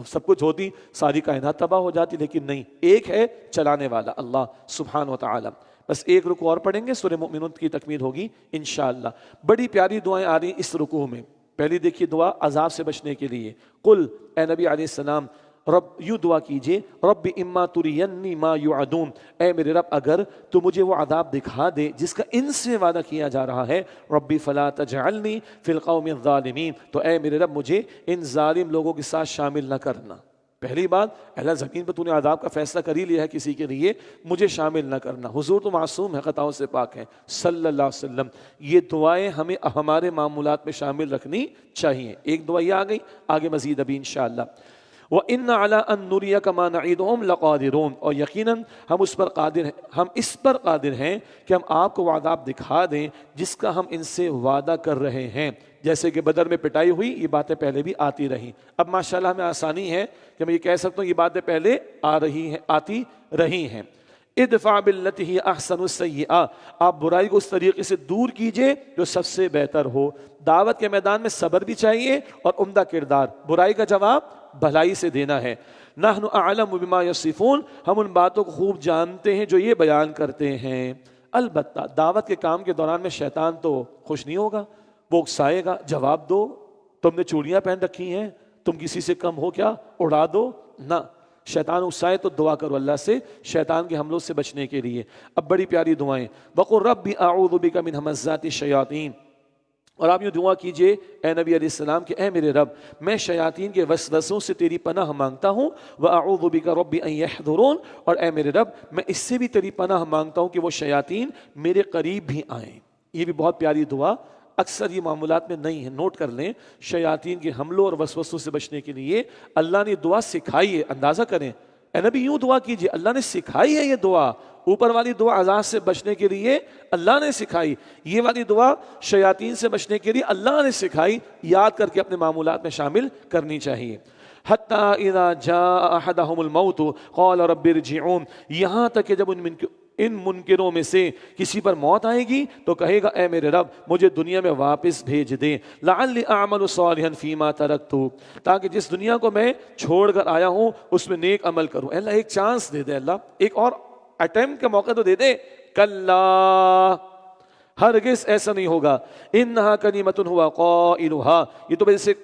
سب کچھ ہوتی، ساری کائنات تباہ ہو جاتی، لیکن نہیں، ایک ہے چلانے والا اللہ سبحانہ و تعالی۔ بس ایک رکوع اور پڑھیں گے، سورہ مومنون کی تکمیل ہوگی انشاءاللہ۔ بڑی پیاری دعائیں آ رہی ہیں اس رکوع میں۔ پہلی دیکھیے دعا عذاب سے بچنے کے لیے، قل، اے نبی علیہ السلام، رب، یوں دعا کیجئے، رب اما ترینی ما یوعدون، اے میرے رب اگر تو مجھے وہ عذاب دکھا دے جس کا ان سے وعدہ کیا جا رہا ہے، ربی فلا تجعلنی فی القوم الظالمین، تو اے میرے رب مجھے ان ظالم لوگوں کے ساتھ شامل نہ کرنا۔ پہلی بات، اللہ زمین پہ تو نے عذاب کا فیصلہ کر ہی لیا ہے کسی کے لیے، مجھے شامل نہ کرنا۔ حضور تو معصوم ہے، خطاؤں سے پاک ہیں صلی اللہ علیہ وسلم۔ یہ دعائیں ہمیں ہمارے معمولات میں شامل رکھنی چاہیے۔ ایک دعا یہ آ گئی، آگے مزید ابھی انشاءاللہ۔ وَإِنَّ عَلَىٰ أَن نُّرِيَكَ مَا نَعِدُهُمْ لَقَادِرُونَ، اور یقیناً ہم اس پر قادر ہیں، ہم اس پر قادر ہیں کہ ہم آپ کو وہ عذاب دکھا دیں جس کا ہم ان سے وعدہ کر رہے ہیں۔ جیسے کہ بدر میں پٹائی ہوئی، یہ باتیں پہلے بھی آتی رہیں۔ اب ماشاءاللہ ہمیں آسانی ہے کہ میں یہ کہہ سکتا ہوں یہ باتیں پہلے آتی رہی ہیں۔ ادفع باللتی ہی احسن السیئہ، آپ برائی کو اس طریقے سے دور کیجئے جو سب سے بہتر ہو۔ دعوت کے میدان میں صبر بھی چاہیے اور عمدہ کردار، برائی کا جواب بھلائی سے دینا ہے۔ نحن اعلم بما یصفون، ہم ان باتوں کو خوب جانتے ہیں جو یہ بیان کرتے ہیں۔ البتہ دعوت کے کام کے دوران میں شیطان تو خوش نہیں ہوگا، وہ اکسائے گا، جواب دو، تم نے چوڑیاں پہن رکھی ہیں، تم کسی سے کم ہو کیا، اڑا دو نہ۔ شیطان اکسائے تو دعا کرو اللہ سے شیطان کے حملوں سے بچنے کے لیے۔ اب بڑی پیاری دعائیں، وَقُلْ رَبِّ أَعُوذُ بِكَ مِنْ هَمَزَّاتِ الشَّيَاطِينِ، اور آپ یوں دعا کیجئے اے نبی علیہ السلام کہ اے میرے رب میں شیاطین کے وسوسوں سے تیری پناہ مانگتا ہوں، وَأَعُوذُ بِكَ رَبِّ أَن يَحْضُرُونَ، اور اے میرے رب میں اس سے بھی تیری پناہ مانگتا ہوں کہ وہ شیاطین میرے قریب بھی آئیں۔ یہ بھی بہت پیاری دعا، اکثر یہ معمولات میں نہیں ہے، نوٹ کر لیں۔ شیاطین کے حملوں اور وسوسوں سے بچنے کے لیے اللہ نے دعا سکھائی ہے، اندازہ کریں، اے نبی یوں دعا کیجئے، اللہ نے سکھائی ہے یہ دعا۔ اوپر والی دعا عذاب سے بچنے کے لیے اللہ نے سکھائی، یہ والی دعا شیاطین سے بچنے کے لیے اللہ نے سکھائی، یاد کر کے اپنے معمولات میں شامل کرنی چاہیے۔ حَتَّى إِذَا جَاءَ أَحَدَهُمُ الْمَوْتُ قَالَ رَبِّ ارْجِعُونِ، یہاں تک کہ جب ان منکروں میں سے کسی پر موت آئے گی تو کہے گا اے میرے رب مجھے دنیا میں واپس بھیج دے، لعلی اعمل صالحا فیما ترکت، تاکہ جس دنیا کو میں چھوڑ کر آیا ہوں اس میں نیک عمل کروں۔ اللہ ایک چانس دے دے، اللہ ایک اور اٹیمپٹ کا موقع تو دے دے۔ کلا، ہرگز ایسا نہیں ہوگا۔ انہا کلمۃ ہوا قائلھا،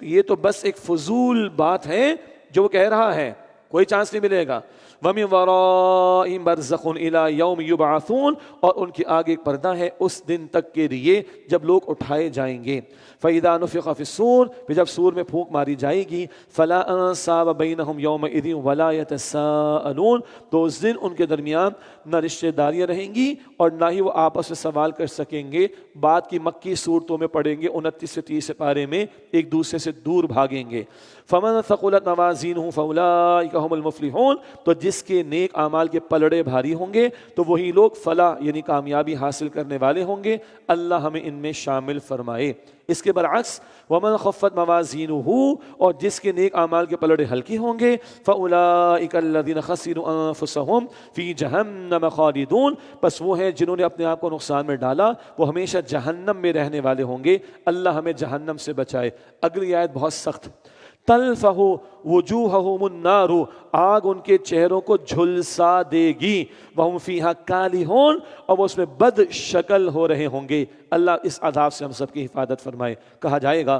یہ تو بس ایک فضول بات ہے جو وہ کہہ رہا ہے، کوئی چانس نہیں ملے گا۔ وَمِن وَرَائِهِمْ بَرْزَخٌ إِلَىٰ يَوْمِ يُبْعَثُونَ، اور ان کی آگے ایک پردہ ہے اس دن تک کے لیے جب لوگ اٹھائے جائیں گے۔ فَإِذَا نُفِخَ فِي الصُّورِ، پھر جب سور میں پھونک ماری جائے گی، فَلَا أَنْسَابَ بَيْنَهُمْ يَوْمَئِذٍ وَلَا يَتَسَاءَلُونَ، تو اس دن ان کے درمیان نہ رشتہ داریاں رہیں گی اور نہ ہی وہ آپس میں سوال کر سکیں گے۔ بعد کی مکی صورتوں میں پڑھیں گے 29 سے 30 پارے میں، ایک دوسرے سے دور بھاگیں گے۔ فَمَنْ ثَقُلَتْ مَوَازِينُهُ فَأُولَٰئِكَ هُمُ الْمُفْلِحُونَ، تو جس کے نیک اعمال کے پلڑے بھاری ہوں گے تو وہی لوگ فلاح یعنی کامیابی حاصل کرنے والے ہوں گے۔ اللہ ہمیں ان میں شامل فرمائے۔ اس کے برعکس وَمَنْ خَفَّتْ مَوَازِينُهُ، اور جس کے نیک اعمال کے پلڑے ہلکے ہوں گے، فَأُولَٰئِكَ الَّذِينَ خَسِرُوا أَنفُسَهُمْ فِي جَهَنَّمَ خَالِدُونَ، پس وہ ہیں جنہوں نے اپنے آپ کو نقصان میں ڈالا، وہ ہمیشہ جہنم میں رہنے والے ہوں گے۔ اللہ ہمیں جہنم سے بچائے۔ اگلی آیت بہت سخت، تلفح وجوہہم النار، آگ ان کے چہروں کو جھلسا دے گی، وہم فیہا کالحون، اور وہ اس میں بد شکل ہو رہے ہوں گے۔ اللہ اس عذاب سے ہم سب کی حفاظت فرمائے۔ کہا جائے گا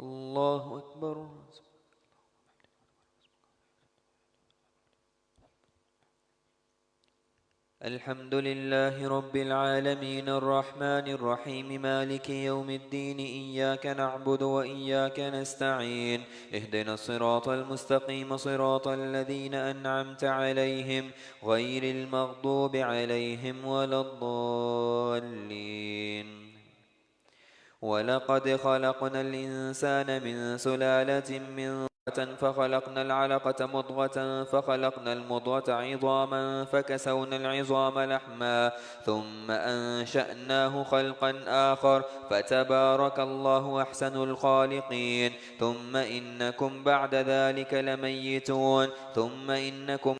الله أكبر. الحمد لله رب العالمين الرحمن الرحيم مالك يوم الدين إياك نعبد وإياك نستعين اهدنا الصراط المستقيم صراط الذين أنعمت عليهم غير المغضوب عليهم ولا الضالين. ولقد خلقنا الإنسان من سلالة من فخلقنا العلقة مضغة فخلقنا المضغة عظاما فكسونا العظام لحما ثم أنشأناه خلقا آخر فتبارك الله أحسن الخالقين. ثم إنكم بعد ذلك لميتون ثم إنكم